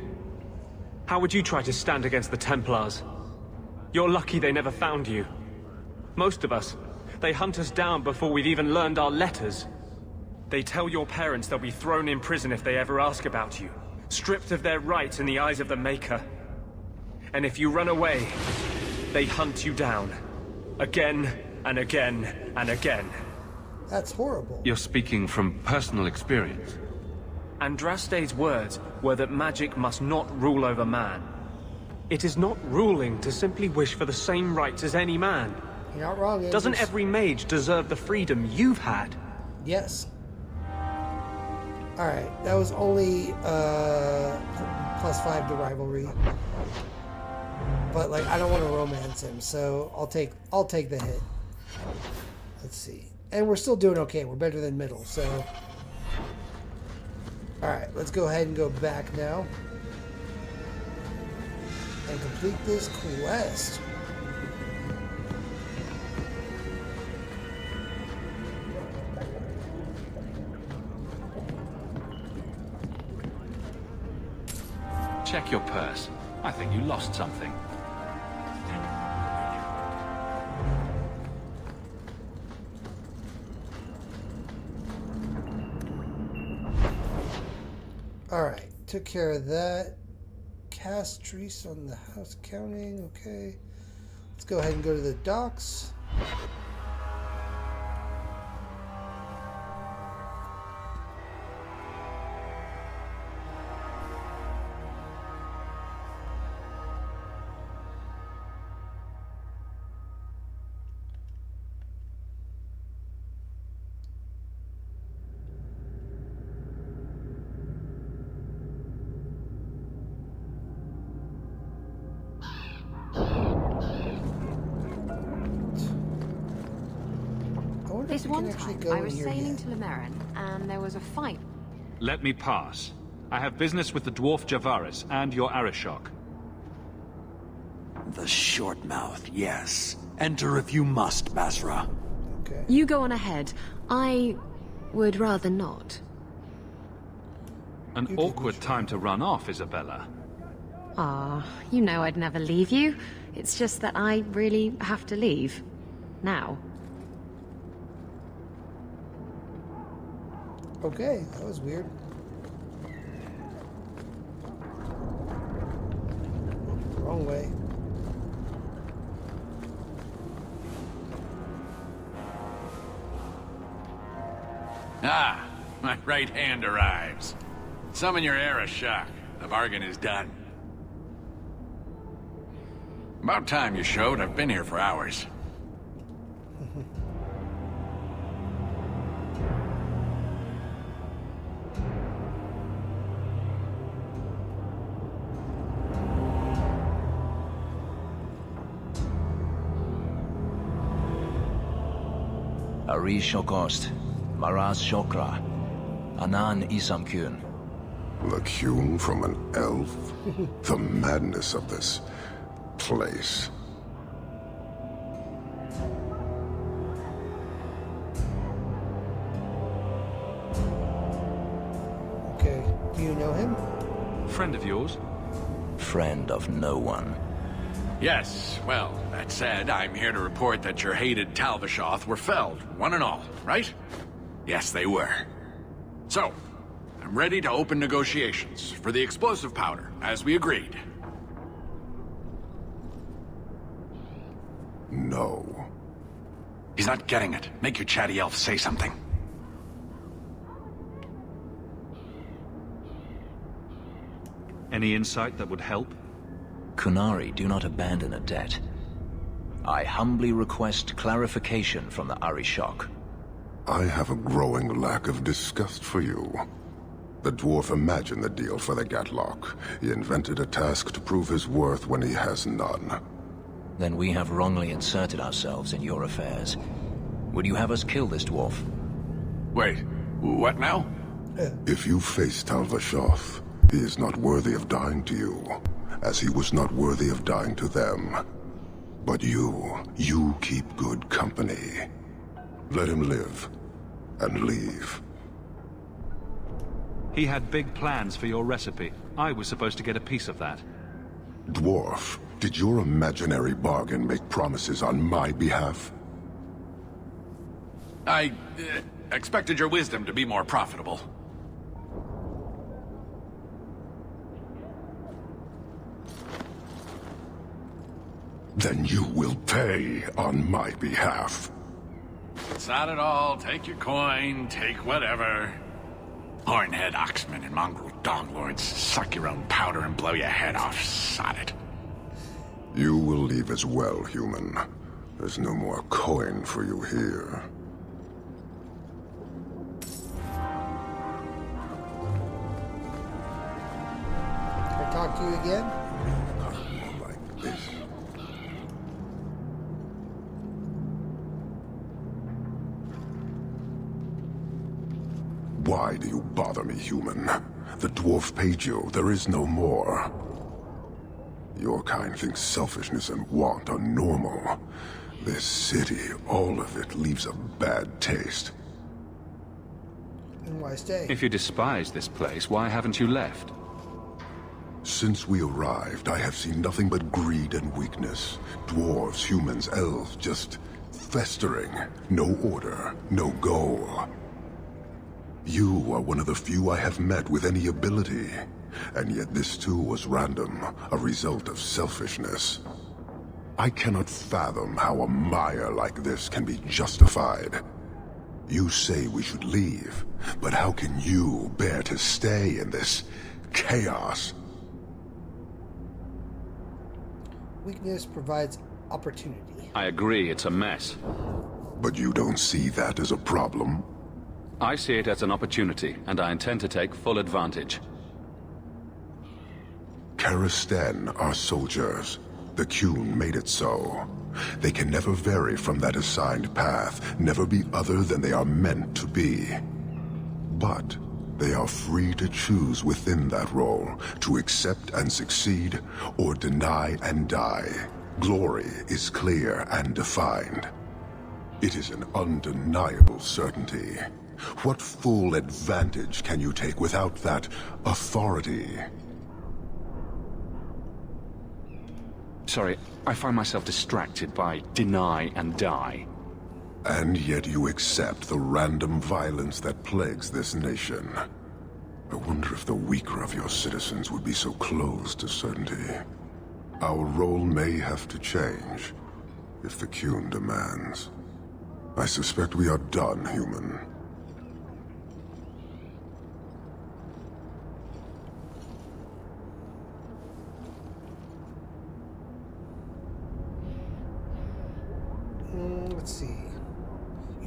How would you try to stand against the Templars? You're lucky they never found you. Most of us, they hunt us down before we've even learned our letters. They tell your parents they'll be thrown in prison if they ever ask about you, stripped of their rights in the eyes of the Maker. And if you run away, they hunt you down. Again, and again, and again. That's horrible. You're speaking from personal experience. Andraste's words were that magic must not rule over man. It is not ruling to simply wish for the same rights as any man. You're not wrong, Andrews. Doesn't every mage deserve the freedom you've had? Yes. Alright, that was only +5 to rivalry. But like I don't want to romance him, so I'll take the hit. Let's see. And we're still doing okay. We're better than middle, so alright, let's go ahead and go back now. And complete this quest. Check your purse. I think you lost something. Alright, took care of that. Castries on the house accounting, okay. Let's go ahead and go to the docks. This one time, I was sailing to Limeran, and there was a fight. Let me pass. I have business with the dwarf Javaris and your Arishok. The short mouth, yes. Enter if you must, Basra. Okay. You go on ahead. I would rather not. An awkward time to run off, Isabela. Ah, you know I'd never leave you. It's just that I really have to leave. Now. Okay, that was weird. Wrong way. Ah, my right hand arrives. Summon your air of shock. The bargain is done. About time you showed. I've been here for hours. Ari Shokost, Maraz Shokra, Anan Isamkun. The Kyun from an elf? The madness of this place. Okay, do you know him? Friend of yours? Friend of no one. Yes, well, that said, I'm here to report that your hated Talvishoth were felled, one and all, right? Yes, they were. So, I'm ready to open negotiations for the explosive powder, as we agreed. No. He's not getting it. Make your chatty elf say something. Any insight that would help? Kunari do not abandon a debt. I humbly request clarification from the Arishok. I have a growing lack of disgust for you. The dwarf imagined the deal for the Gatlock. He invented a task to prove his worth when he has none. Then we have wrongly inserted ourselves in your affairs. Would you have us kill this dwarf? Wait, what now? If you face Talvishoth, he is not worthy of dying to you, as he was not worthy of dying to them. But you keep good company. Let him live, and leave. He had big plans for your recipe. I was supposed to get a piece of that. Dwarf, did your imaginary bargain make promises on my behalf? I expected your wisdom to be more profitable. Then you will pay on my behalf. It's not at all. Take your coin, take whatever. Hornhead oxmen and mongrel donglords suck your own powder and blow your head off. Sod it. You will leave as well, human. There's no more coin for you here. Can I talk to you again? Not like this. Why do you bother me, human? The dwarf paid you. There is no more. Your kind thinks selfishness and want are normal. This city, all of it, leaves a bad taste. And why stay? If you despise this place, why haven't you left? Since we arrived, I have seen nothing but greed and weakness. Dwarves, humans, elves, just festering. No order, no goal. You are one of the few I have met with any ability. And yet this too was random, a result of selfishness. I cannot fathom how a mire like this can be justified. You say we should leave, but how can you bear to stay in this chaos? Weakness provides opportunity. I agree, it's a mess. But you don't see that as a problem? I see it as an opportunity, and I intend to take full advantage. Karisten are soldiers. The Kyun made it so. They can never vary from that assigned path, never be other than they are meant to be. But they are free to choose within that role, to accept and succeed, or deny and die. Glory is clear and defined. It is an undeniable certainty. What full advantage can you take without that authority? Sorry, I find myself distracted by deny and die. And yet you accept the random violence that plagues this nation. I wonder if the weaker of your citizens would be so close to certainty. Our role may have to change, if the Kyun demands. I suspect we are done, human.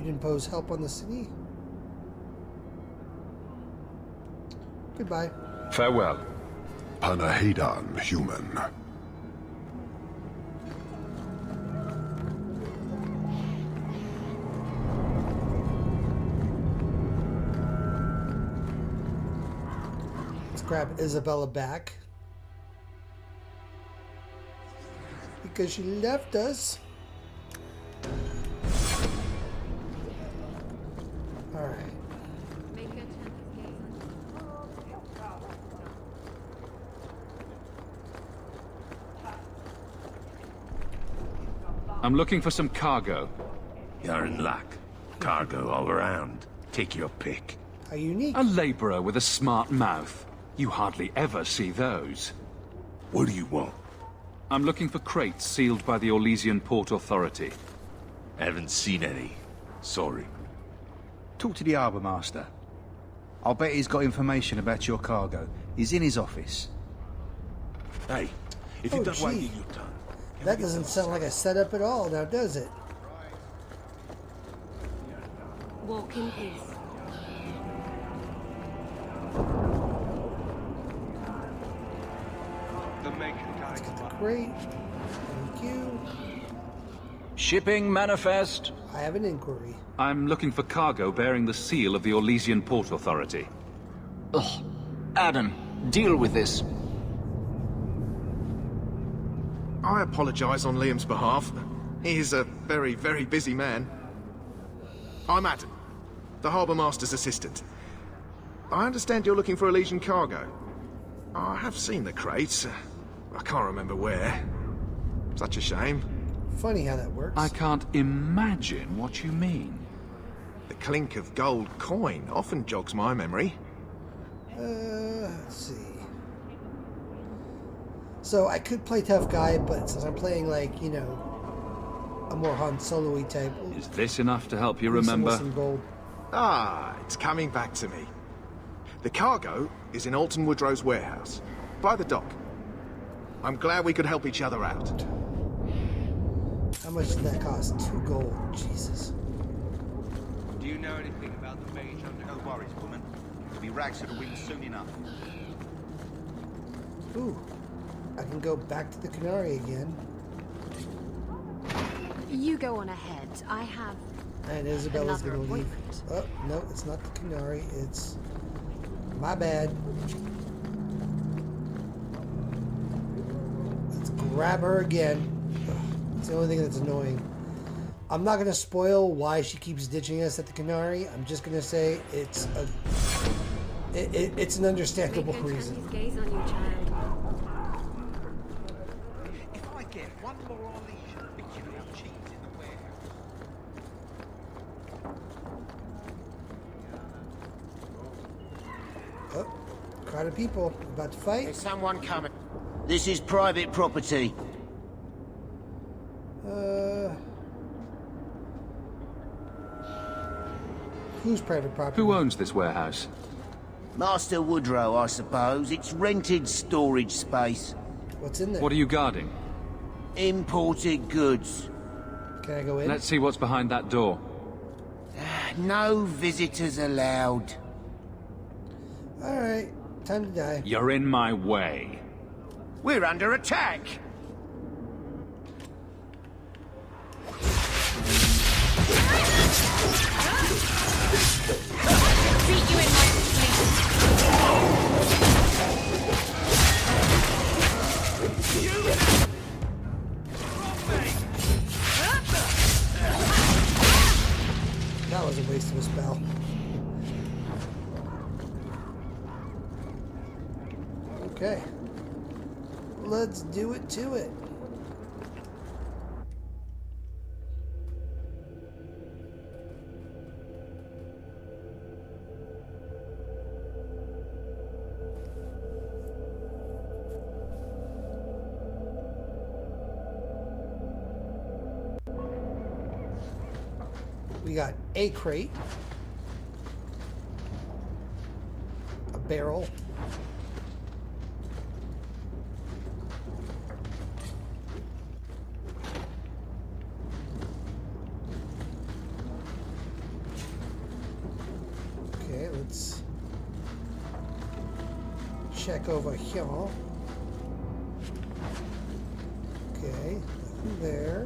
You'd impose help on the city? Goodbye. Farewell. Panahedan, human. Let's grab Isabela back. Because she left us. Alright. I'm looking for some cargo. You're in luck. Cargo all around. Take your pick. How unique. A laborer with a smart mouth. You hardly ever see those. What do you want? I'm looking for crates sealed by the Orlesian Port Authority. Haven't seen any. Sorry. Talk to the harbour master. I'll bet he's got information about your cargo. He's in his office. Hey, if you don't wait your turn. That doesn't sound like a setup at all, now does it? Walk in peace. Let's get the crate. Thank you. Shipping manifest. I have an inquiry. I'm looking for cargo bearing the seal of the Orlesian Port Authority. Ugh. Adam, deal with this. I apologize on Liam's behalf. He is a very, very busy man. I'm Adam, the Harbour Master's assistant. I understand you're looking for Elysian cargo. I have seen the crates. I can't remember where. Such a shame. Funny how that works. I can't imagine what you mean. The clink of gold coin often jogs my memory. Let's see. So I could play tough guy, but since I'm playing like, you know, a more Han Solo-y type. Is this enough to help you remember? Some gold. Ah, it's coming back to me. The cargo is in Alton Woodrow's warehouse, by the dock. I'm glad we could help each other out. How much did that cost? 2 gold. Jesus. Do you know anything about the mage under? No worries, woman. It'll be rags to the wind soon enough. Ooh. I can go back to the Canary again. You go on ahead. I have. And Isabela's another gonna leave. appointment. Oh, no, it's not the Canary. It's... my bad. Let's grab her again. Ugh, it's the only thing that's annoying. I'm not gonna spoil why she keeps ditching us at the Canary. I'm just gonna say it's a... it's an understandable reason. His gaze on you, child. If I get one more Orlesian picture of cheese in the warehouse. Oh, crowd of people about to fight. There's someone coming. This is private property. Whose private property? Who owns this warehouse? Master Woodrow, I suppose. It's rented storage space. What's in there? What are you guarding? Imported goods. Can I go in? Let's see what's behind that door. No visitors allowed. Alright, time to die. You're in my way. We're under attack! Beat you in my That was a waste of a spell. Okay. Let's do it to it. We got a crate, a barrel, check over here. Okay, nothing there.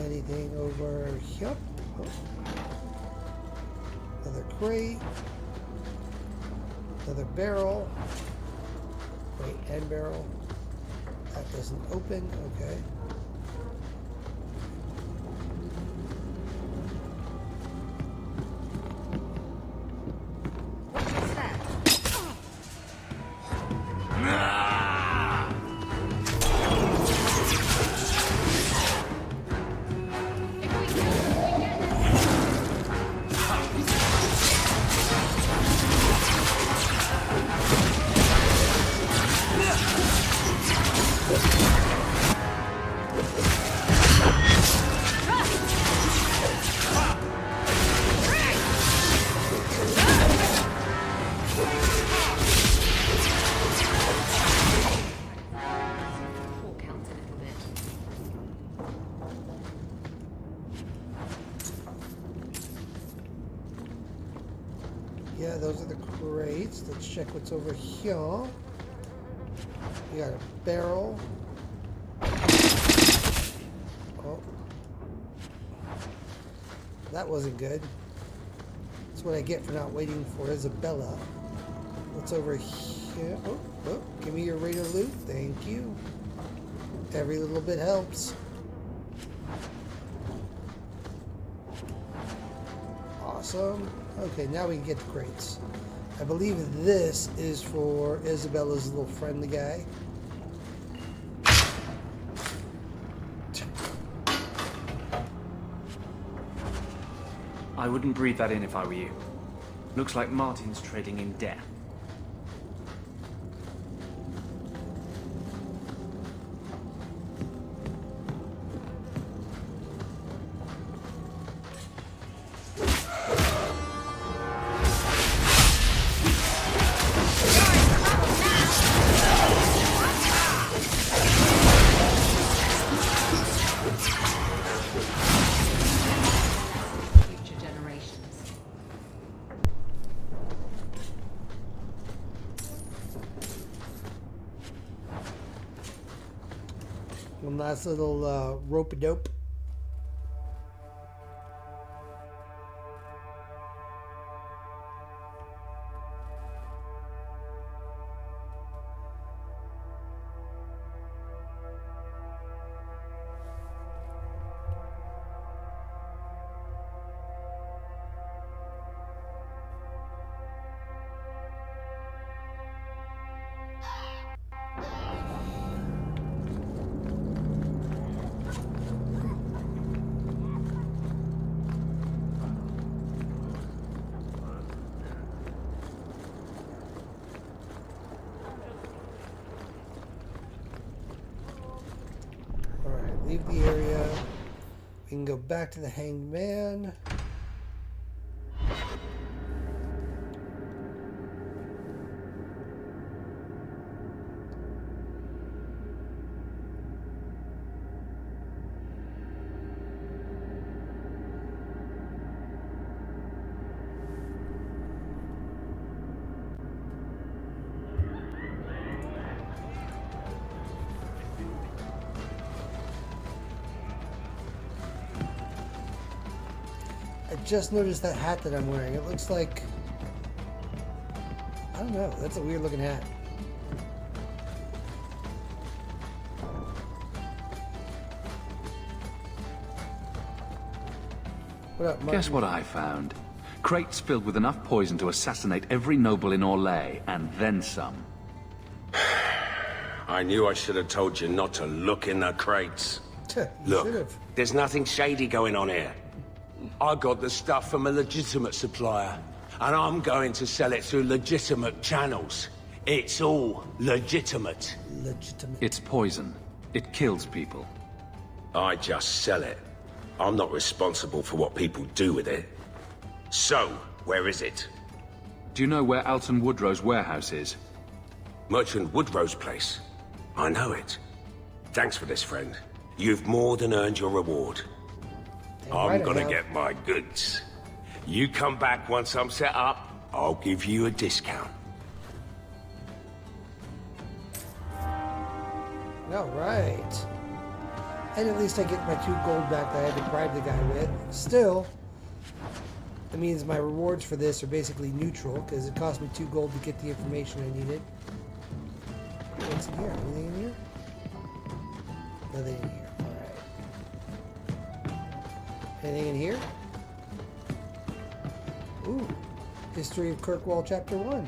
Anything over here? Oh. Another crate. Another barrel. Crate and barrel. That doesn't open. Okay. Yeah, those are the crates. Let's check what's over here. We got a barrel. Oh. That wasn't good. That's what I get for not waiting for Isabela. What's over here? Oh, oh, give me your raider loot. Thank you. Every little bit helps. Awesome. Okay, now we can get the crates. I believe this is for Isabela's little friendly guy. I wouldn't breathe that in if I were you. Looks like Martin's trading in death. One last little rope-a-dope. Leave the area. We can go back to the Hanged Man. I just noticed that hat that I'm wearing. It looks like, I don't know, that's a weird looking hat. What up, Martin? Guess what I found? Crates filled with enough poison to assassinate every noble in Orlais, and then some. I knew I should have told you not to look in the crates. Look, there's nothing shady going on here. I got the stuff from a legitimate supplier, and I'm going to sell it through legitimate channels. It's all legitimate. It's poison. It kills people. I just sell it. I'm not responsible for what people do with it. So, where is it? Do you know where Alton Woodrow's warehouse is? Merchant Woodrow's place. I know it. Thanks for this, friend. You've more than earned your reward. I'm gonna get my goods. You come back once I'm set up, I'll give you a discount. All right. And at least I get my 2 gold back that I had to bribe the guy with. Still, that means my rewards for this are basically neutral because it cost me 2 gold to get the information I needed. What's in here? Anything in here? Nothing in here. Alright. Anything in here? Ooh. History of Kirkwall Chapter 1.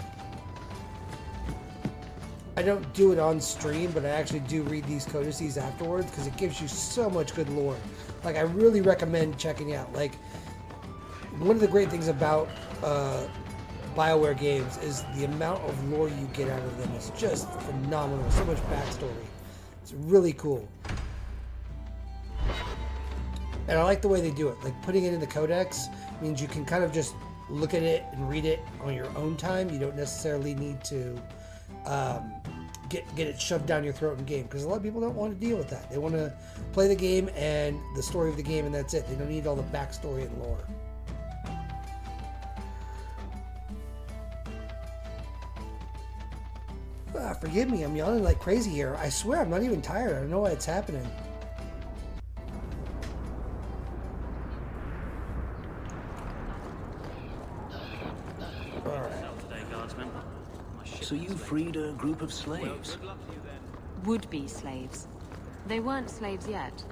I don't do it on stream, but I actually do read these codices afterwards because it gives you so much good lore. Like, I really recommend checking out. Like, one of the great things about BioWare games is the amount of lore you get out of them is just phenomenal. So much backstory. It's really cool. And I like the way they do it. Like, putting it in the codex means you can kind of just look at it and read it on your own time. You don't necessarily need to get it shoved down your throat in game, because a lot of people don't want to deal with that. They want to play the game and the story of the game, and that's it. They don't need all the backstory and lore. Forgive me, I'm yawning like crazy here. I swear I'm not even tired. I don't know why it's happening. So you freed a group of slaves? Would-be slaves. They weren't slaves yet.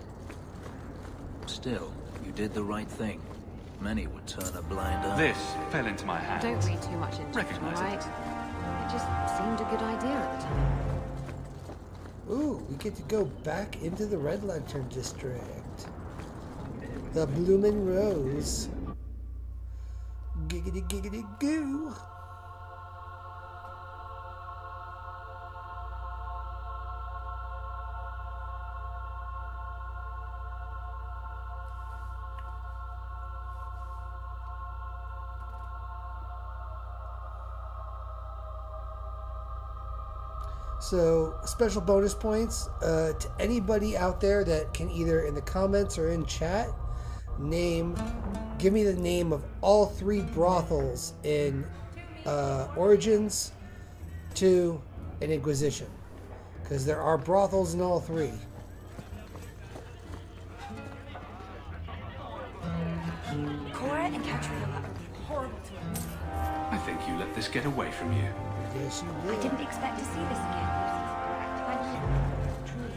Still, you did the right thing. Many would turn a blind eye. This fell into my hands. Don't read too much into it, Recognize it. alright? It just seemed a good idea at the time. Ooh, we get to go back into the Red Lantern District. The Bloomin' Rose. Giggity giggity goo. So, special bonus points to anybody out there that can either in the comments or in chat give me the name of all 3 brothels in Origins, 2, and Inquisition. Because there are brothels in all 3. Cora and Katrina are being horrible to us. I think you let this get away from you. Yes, you did. I didn't expect to see this again. Truly.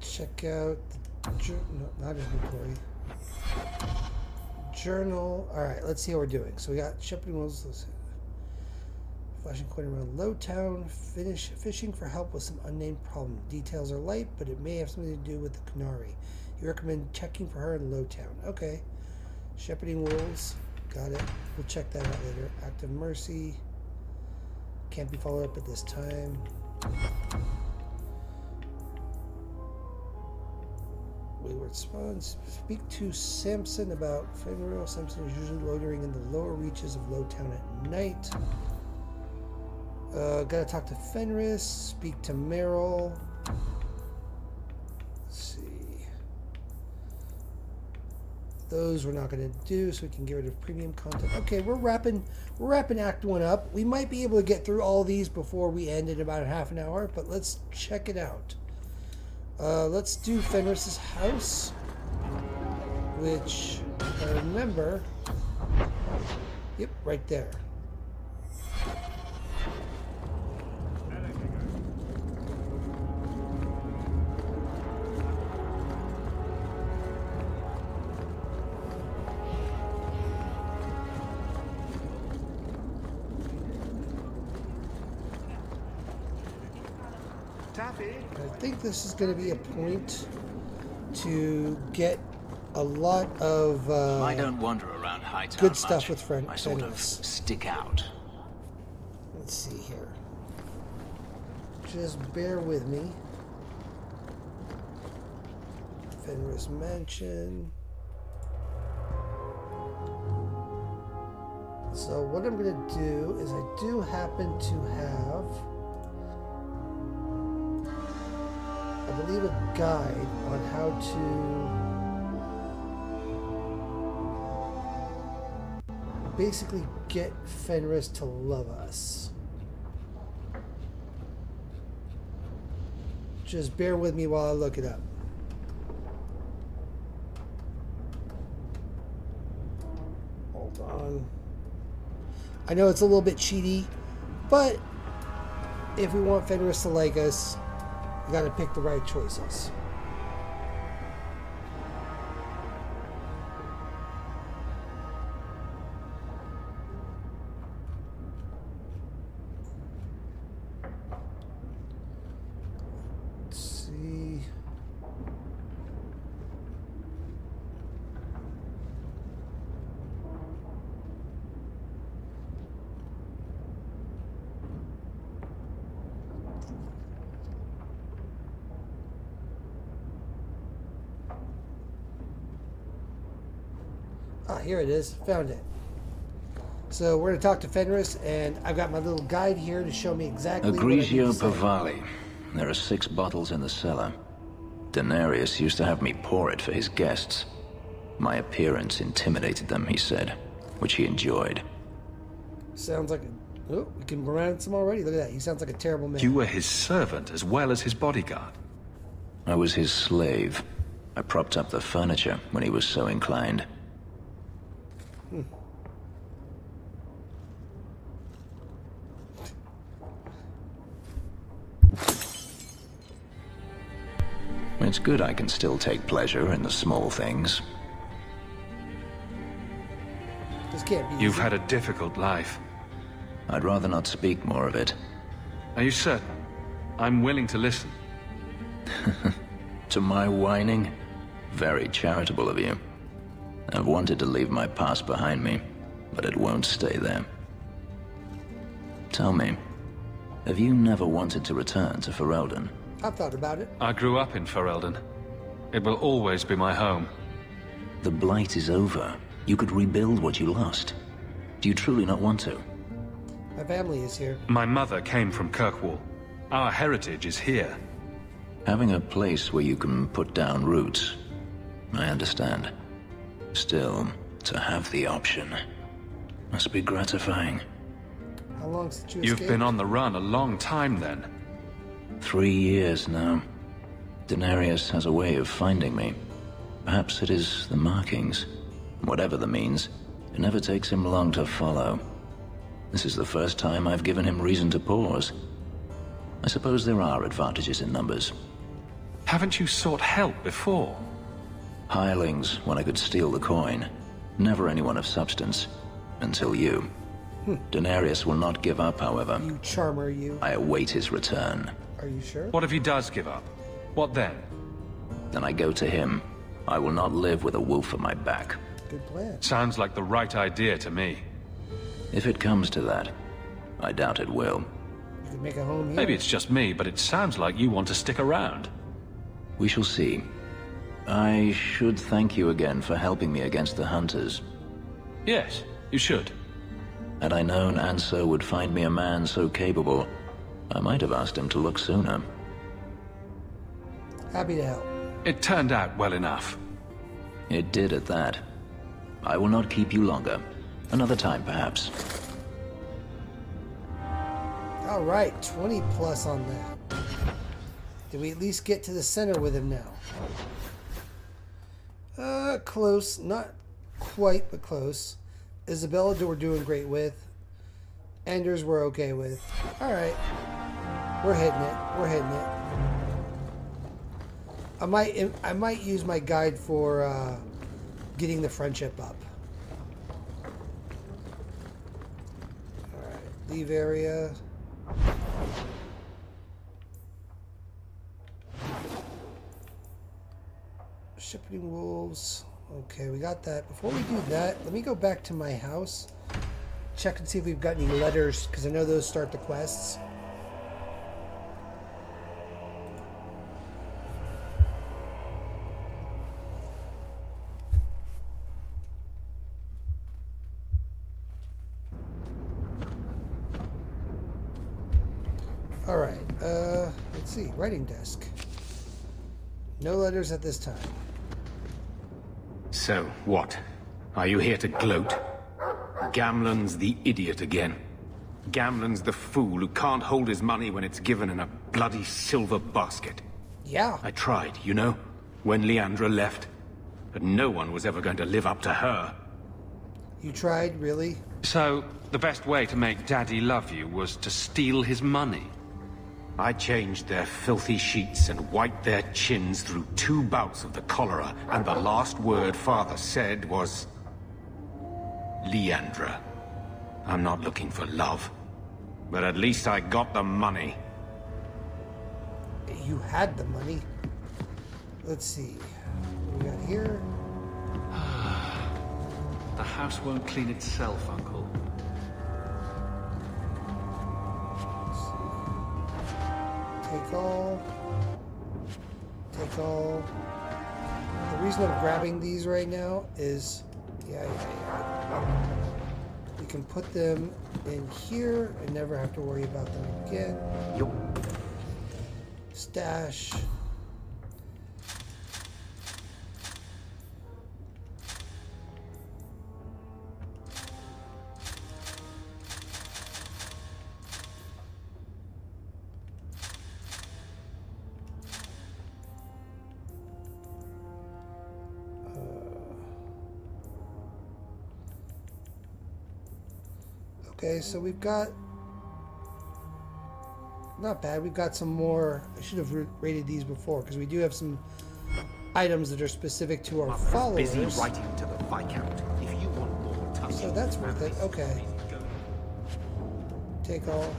Check out the no, not inventory. Journal. Alright, let's see how we're doing. So we got shepherding wolves, flashing coin around Lowtown, fishing for help with some unnamed problem. Details are light, but it may have something to do with the Canary. You recommend checking for her in Lowtown. Okay. Shepherding wolves. Got it. We'll check that out later. Act of mercy. Can't be followed up at this time. Wayward Spawns. Speak to Samson about Fenris. Samson is usually loitering in the lower reaches of Lowtown at night. Gotta talk to Fenris. Speak to Meryl. Let's see. Those we're not gonna do, so we can get rid of premium content. Okay, we're wrapping Act 1 up. We might be able to get through all these before we end in about half an hour, but let's check it out. Let's do Fenris's house, which, if I remember, yep, right there. I think this is going to be a point to get a lot of I don't wander around Hightown good much. stuff with I sort of stick out. Let's see here. Just bear with me. Fenris Mansion. So what I'm going to do is I do happen to have, I believe, a guide on how to basically get Fenris to love us. Just bear with me while I look it up. Hold on. I know it's a little bit cheaty, but if we want Fenris to like us, we gotta pick the right choices. Let's see. Ah, here it is. Found it. So we're going to talk to Fenris, and I've got my little guide here to show me exactly what I need to Egregio say. Pavali. There are 6 bottles in the cellar. Denarius used to have me pour it for his guests. My appearance intimidated them, he said, which he enjoyed. Sounds like a... Oh, we can romance him already. Look at that. He sounds like a terrible man. You were his servant as well as his bodyguard. I was his slave. I propped up the furniture when he was so inclined. It's good I can still take pleasure in the small things. This can't be You've easy. had a difficult life. I'd rather not speak more of it. Are you certain? I'm willing to listen. To my whining? Very charitable of you. I've wanted to leave my past behind me, but it won't stay there. Tell me, have you never wanted to return to Ferelden? I've thought about it. I grew up in Ferelden. It will always be my home. The Blight is over. You could rebuild what you lost. Do you truly not want to? My family is here. My mother came from Kirkwall. Our heritage is here. Having a place where you can put down roots, I understand. Still, to have the option must be gratifying. How long since you You've escaped? been on the run a long time then. 3 years now. Denarius has a way of finding me. Perhaps it is the markings. Whatever the means, it never takes him long to follow. This is the first time I've given him reason to pause. I suppose there are advantages in numbers. Haven't you sought help before? Hirelings when I could steal the coin. Never anyone of substance. Until you. Denarius will not give up, however. You charmer, you. I await his return. Are you sure? What if he does give up? What then? Then I go to him. I will not live with a wolf at my back. Good plan. Sounds like the right idea to me. If it comes to that, I doubt it will. You could make a home here. Maybe it's just me, but it sounds like you want to stick around. We shall see. I should thank you again for helping me against the hunters. Yes, you should. Had I known Anso would find me a man so capable, I might have asked him to look sooner. Happy to help. It turned out well enough. It did at that. I will not keep you longer. Another time, perhaps. All right, 20 plus on that. Did we at least get to the center with him now? Close. Not quite, but close. Isabela we're doing great with. Enders we're okay with. All right. We're hitting it. We're hitting it. I might use my guide for getting the friendship up. All right. Leave area. Shepherding wolves. Okay, we got that. Before we do that, let me go back to my house. Check and see if we've got any letters, because I know those start the quests. Alright, let's see. Writing desk. No letters at this time. So, what? Are you here to gloat? Gamlen's the idiot again. Gamlen's the fool who can't hold his money when it's given in a bloody silver basket. Yeah. I tried, you know, when Leandra left. But no one was ever going to live up to her. You tried, really? So, the best way to make Daddy love you was to steal his money? I changed their filthy sheets and wiped their chins through 2 bouts of the cholera, and the last word Father said was... Leandra. I'm not looking for love. But at least I got the money. You had the money. Let's see. What we got here? The house won't clean itself, Uncle. Take all. Take all. The reason I'm grabbing these right now is... Yeah. We can put them in here and never have to worry about them again. Stash. Okay, so we've got... Not bad. We've got some more... I should have rated these before, because we do have some items that are specific to our followers. Busy writing to the Viscount. If you want more tussle, so that's worth it. Okay. Take all.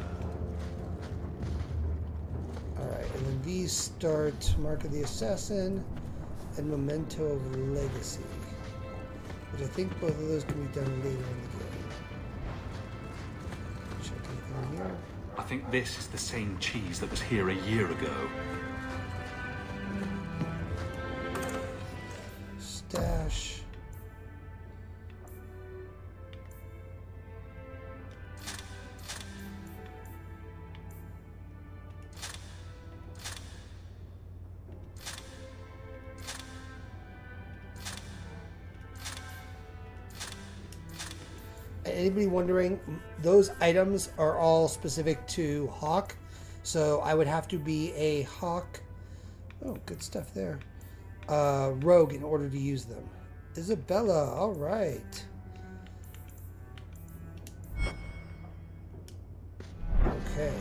Alright, and then these start Mark of the Assassin and Memento of Legacy. Which I think both of those can be done later in the game. Here. I think this is the same cheese that was here a year ago. Stash. Anybody wondering, those items are all specific to Hawk, so I would have to be a Hawk, oh good stuff there, rogue in order to use them. Isabela, alright. Okay.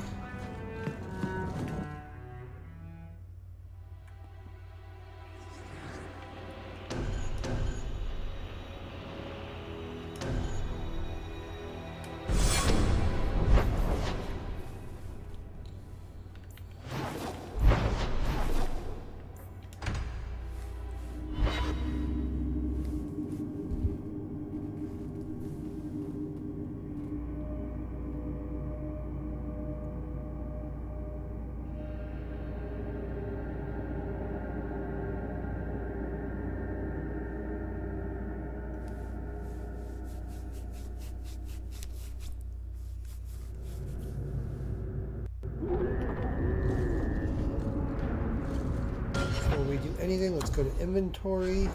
Anything, let's go to inventory.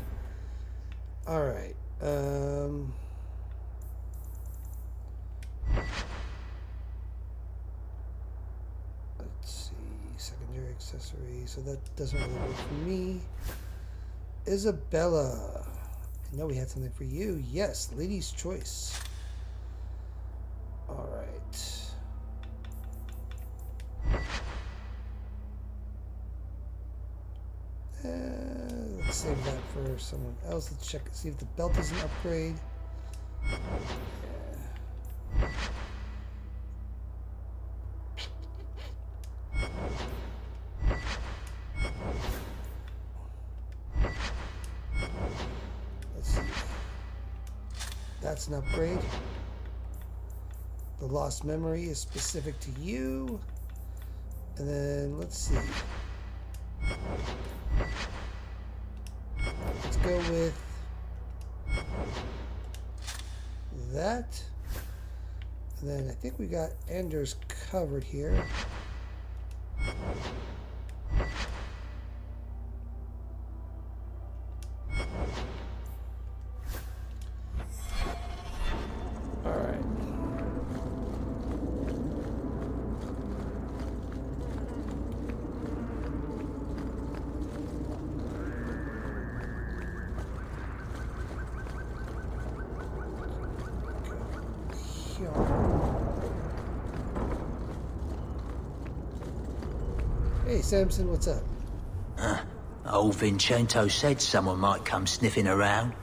All right. Let's see, secondary accessory. So that doesn't really work for me. Isabela. I know we had something for you. Yes, lady's choice. All right. Let's save that for someone else. Let's check, see if the belt is an upgrade. Yeah. That's an upgrade. The lost memory is specific to you. And then, let's see. Let's go with that. And then I think we got Anders covered here. Hey Samson, what's up? Old Vincento said someone might come sniffing around.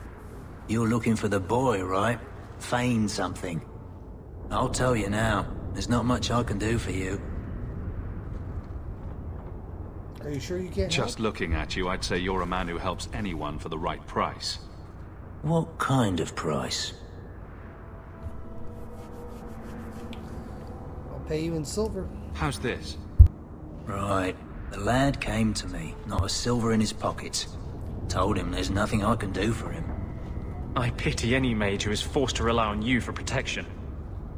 You're looking for the boy, right? Feign something. I'll tell you now, there's not much I can do for you. Are you sure you can't Just looking at you, I'd say you're a man who helps anyone for the right price. What kind of price? I'll pay you in silver. How's this? Right. The lad came to me, not a silver in his pockets. Told him there's nothing I can do for him. I pity any mage who is forced to rely on you for protection.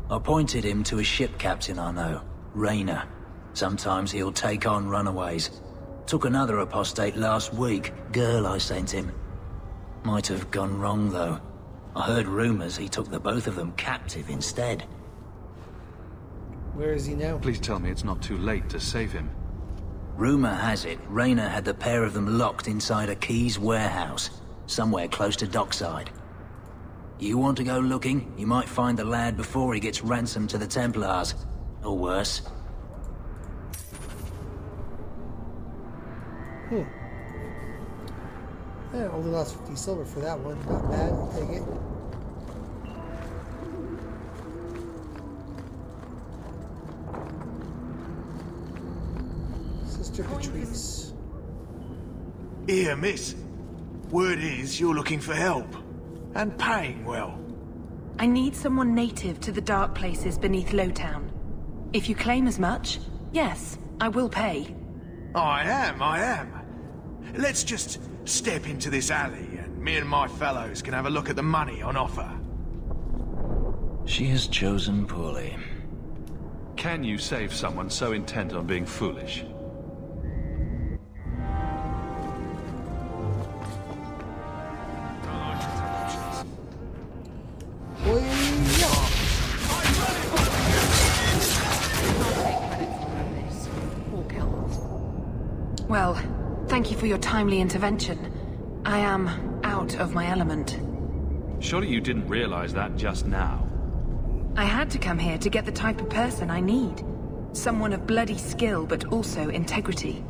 I pointed him to a ship captain I know, Rayner. Sometimes he'll take on runaways. Took another apostate last week, girl I sent him. Might have gone wrong though. I heard rumors he took the both of them captive instead. Where is he now? Please tell me it's not too late to save him. Rumor has it, Rayner had the pair of them locked inside a Keys warehouse, somewhere close to dockside. You want to go looking? You might find the lad before he gets ransomed to the Templars. Or worse. I only lost 50 silver for that one. Not bad, I'll take it. Sister Patrice. Here, miss. Word is you're looking for help. And paying well. I need someone native to the dark places beneath Lowtown. If you claim as much, yes, I will pay. I am. Let's just step into this alley and me and my fellows can have a look at the money on offer. She has chosen poorly. Can you save someone so intent on being foolish? Well, thank you for your timely intervention. I am out of my element. Surely you didn't realize that just now. I had to come here to get the type of person I need. Someone of bloody skill, but also integrity.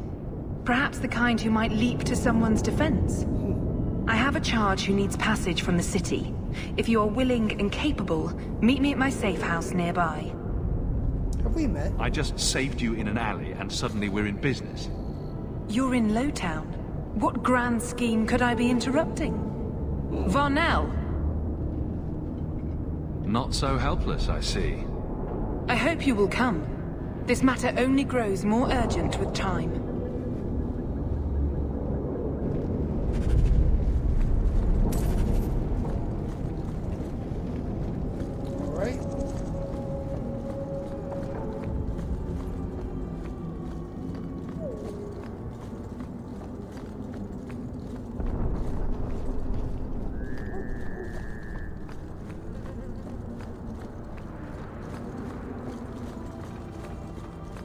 Perhaps the kind who might leap to someone's defense. I have a charge who needs passage from the city. If you are willing and capable, meet me at my safe house nearby. Have we met? I just saved you in an alley and suddenly we're in business. You're in Lowtown. What grand scheme could I be interrupting? Varnell! Not so helpless, I see. I hope you will come. This matter only grows more urgent with time. All right.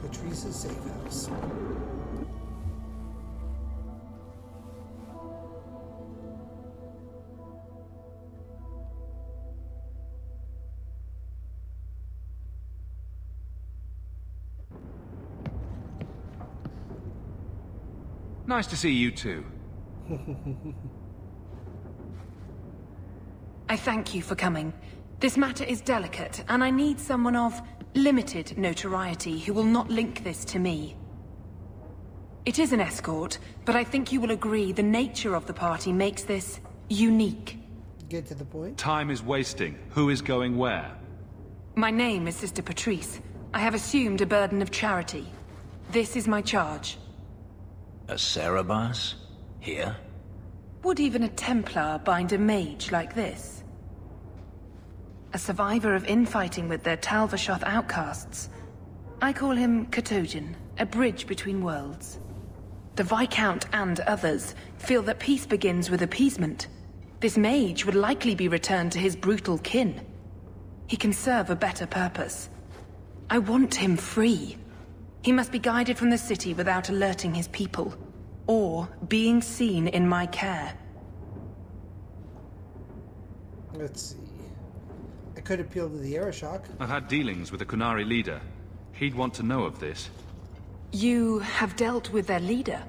Patrice's safe house. Nice to see you too. I thank you for coming. This matter is delicate, and I need someone of limited notoriety who will not link this to me. It is an escort, but I think you will agree the nature of the party makes this unique. Get to the point. Time is wasting. Who is going where? My name is Sister Patrice. I have assumed a burden of charity. This is my charge. A Cerebas? Here? Would even a Templar bind a mage like this? A survivor of infighting with their Talvashoth outcasts. I call him Katojan, a bridge between worlds. The Viscount and others feel that peace begins with appeasement. This mage would likely be returned to his brutal kin. He can serve a better purpose. I want him free. He must be guided from the city without alerting his people, or being seen in my care. Let's see. I could appeal to the Arashok. I've had dealings with the Kunari leader. He'd want to know of this. You have dealt with their leader.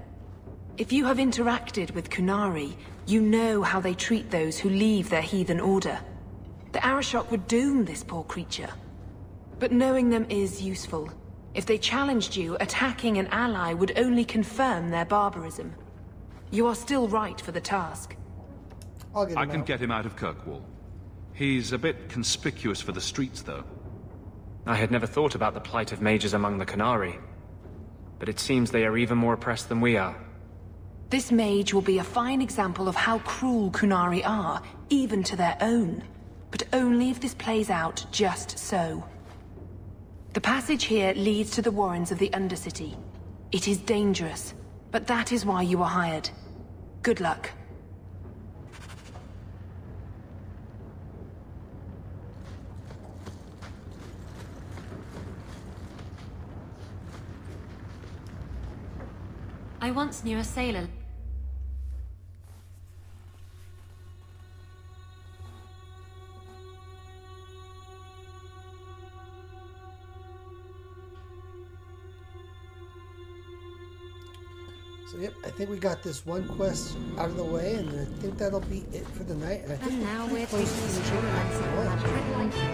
If you have interacted with Kunari, you know how they treat those who leave their heathen order. The Arashok would doom this poor creature. But knowing them is useful. If they challenged you, attacking an ally would only confirm their barbarism. You are still right for the task. I can get him out of Kirkwall. He's a bit conspicuous for the streets, though. I had never thought about the plight of mages among the Kunari. But it seems they are even more oppressed than we are. This mage will be a fine example of how cruel Kunari are, even to their own. But only if this plays out just so. The passage here leads to the warrens of the Undercity. It is dangerous, but that is why you are hired. Good luck. I once knew a sailor. So yep, I think we got this one quest out of the way, and I think that'll be it for the night. And I think And now we're close to taking finishing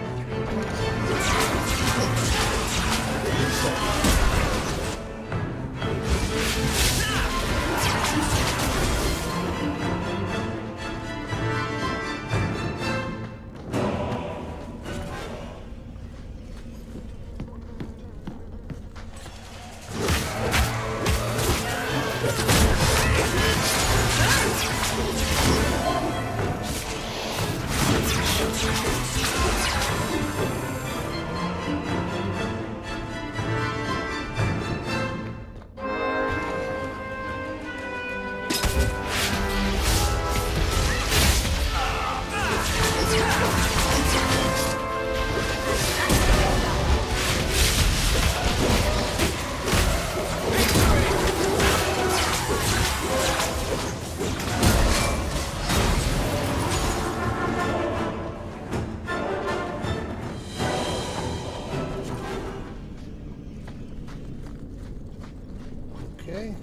Okay.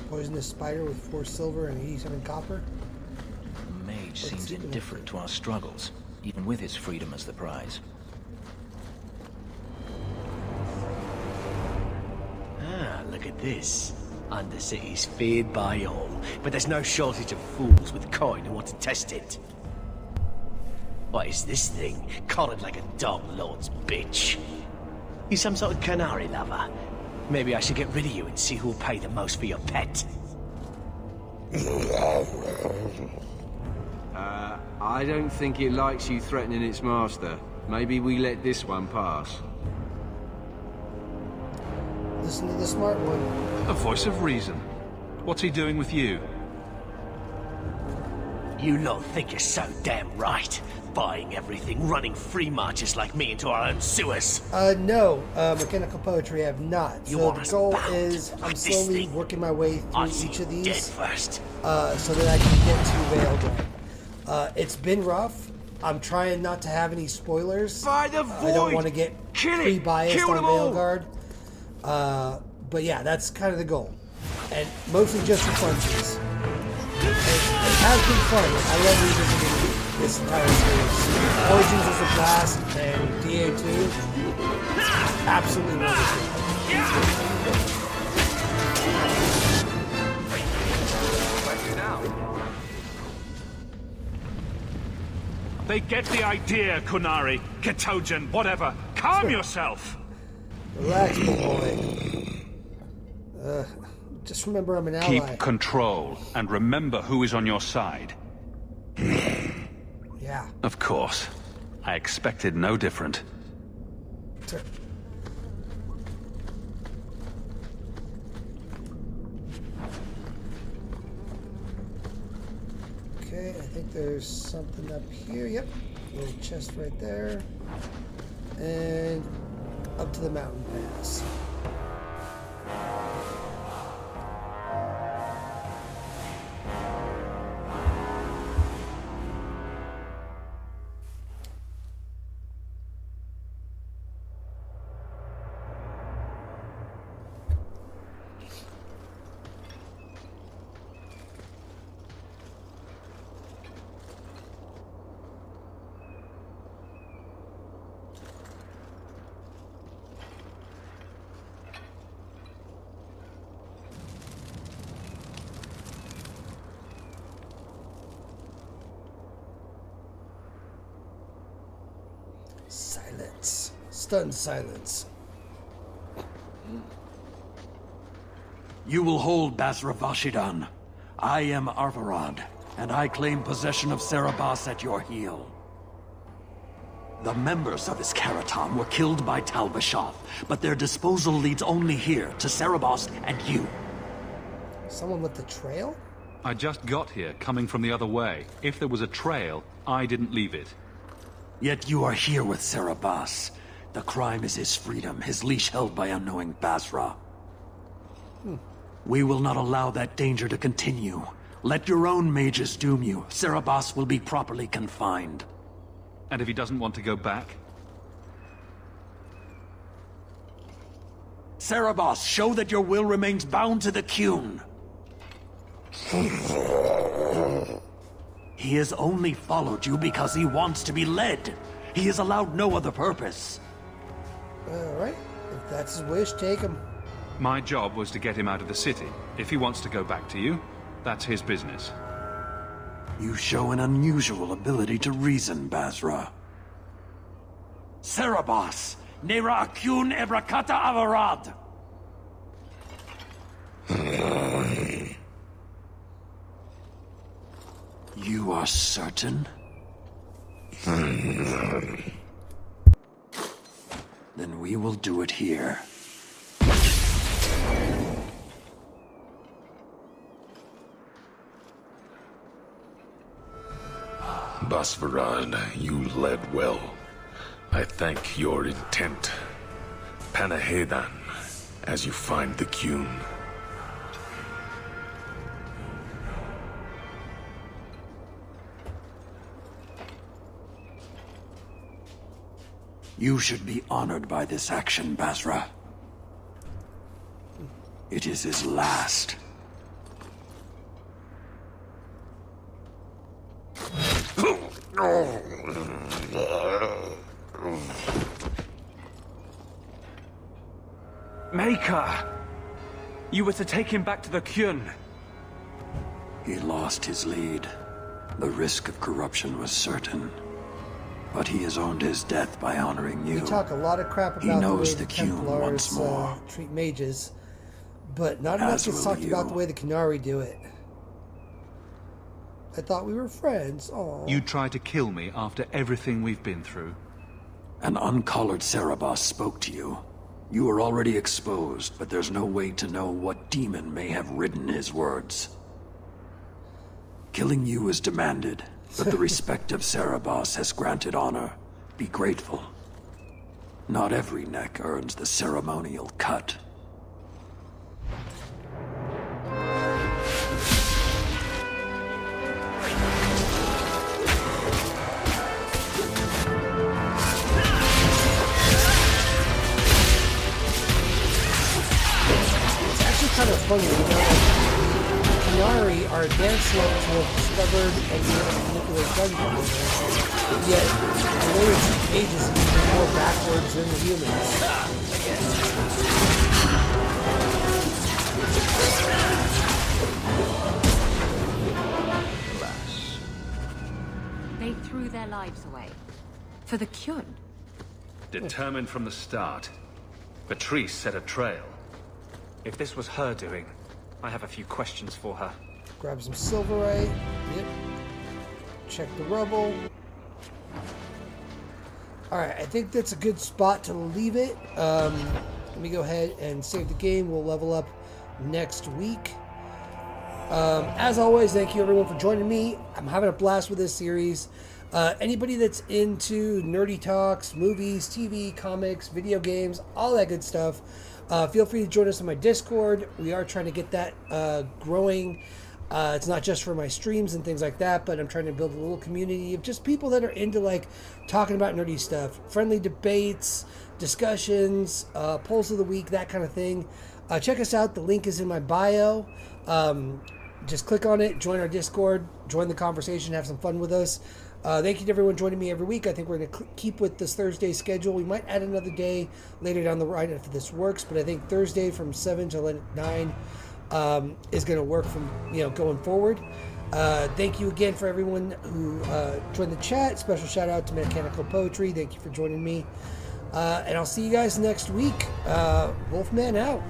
Poisonous spider with 4 silver and 87 copper. The mage seems indifferent to our struggles, even with his freedom as the prize. Ah, look at this. Undercity's feared by all, but there's no shortage of fools with coin who want to test it. What is this thing? Collared like a dog lord's bitch. You some sort of canary lover? Maybe I should get rid of you and see who'll pay the most for your pet. I don't think it likes you threatening its master. Maybe we let this one pass. Listen to the smart one. A voice of reason. What's he doing with you? You lot think you're so damn right. Buying everything, running free marches like me into our own sewers. No, mechanical poetry I have not. You So want the us goal bound is I'm like this slowly thing? working my way through I'll see each of you these dead first. so that I can get to Veilguard. It's been rough. I'm trying not to have any spoilers. By the I don't void! want to get Kill it! pre-biased Kill on them all! Veilguard. But yeah, that's kind of the goal. And mostly just for funsies. It has been fun. I love revisiting this entire series. Origins is a blast, and DA2, absolutely wonderful. They get the idea, Kunari, Ketogen, whatever. Calm yourself! Relax, my boy. Just remember I'm an ally. Keep control, and remember who is on your side. Yeah. Of course. I expected no different. Sure. Okay, I think there's something up here. Yep. Little chest right there. And up to the mountain pass. Silence. Stunned silence. You will hold Basra Vashidan. I am Arvarad, and I claim possession of Serabas at your heel. The members of Iskaratam were killed by Tal Vashath, but their disposal leads only here, to Serabas and you. Someone left a trail? I just got here, coming from the other way. If there was a trail, I didn't leave it. Yet you are here with Serabas. The crime is his freedom, his leash held by unknowing Basra. We will not allow that danger to continue. Let your own mages doom you. Serabas will be properly confined. And if he doesn't want to go back? Serabas, show that your will remains bound to the Qun. He has only followed you because he wants to be led. He has allowed no other purpose. Alright, if that's his wish, take him. My job was to get him out of the city. If he wants to go back to you, that's his business. You show an unusual ability to reason, Basra. Serabas, Nera Akun Ebrakata Avarad. You are certain? Then we will do it here. Basvarad, you led well. I thank your intent. Panahedan, as you find the Qun. You should be honored by this action, Basra. It is his last. Maker! You were to take him back to the Qun. He lost his lead. The risk of corruption was certain. But he has earned his death by honoring you. We talk a lot of crap He about the way knows the the Qun once Templars more. treat mages, but not enough As gets will talked about you. the way the Qunari do it. I thought we were friends. Aww. You tried to kill me after everything we've been through. An uncollared Serabas spoke to you. You were already exposed, but there's no way to know what demon may have written his words. Killing you is demanded, but the respect of Serabas has granted honor. Be grateful. Not every neck earns the ceremonial cut. Kind of funny, you know, Canary are advanced enough to have discovered and be able to manipulate gunpowder, yet the latest ages are more backwards than the humans. They threw their lives away. For the Kyun. Determined from the start. Patrice set a trail. If this was her doing, I have a few questions for her. Grab some silverite. Yep. Check the rubble. Alright, I think that's a good spot to leave it. Let me go ahead and save the game. We'll level up next week. As always, thank you everyone for joining me. I'm having a blast with this series. Anybody that's into nerdy talks, movies, TV, comics, video games, all that good stuff, feel free to join us on my Discord. We are trying to get that growing. It's not just for my streams and things like that, but I'm trying to build a little community of just people that are into like talking about nerdy stuff, friendly debates, discussions, polls of the week, that kind of thing. Check us out. The link is in my bio. Just click on it, join our Discord, join the conversation, have some fun with us. Thank you to everyone joining me every week. I think we're going to keep with this Thursday schedule. We might add another day later down the line if this works, but I think Thursday from 7 to 9 is going to work from going forward. Thank you again for everyone who joined the chat. Special shout out to Mechanical Poetry. Thank you for joining me. And I'll see you guys next week. Wolfman out.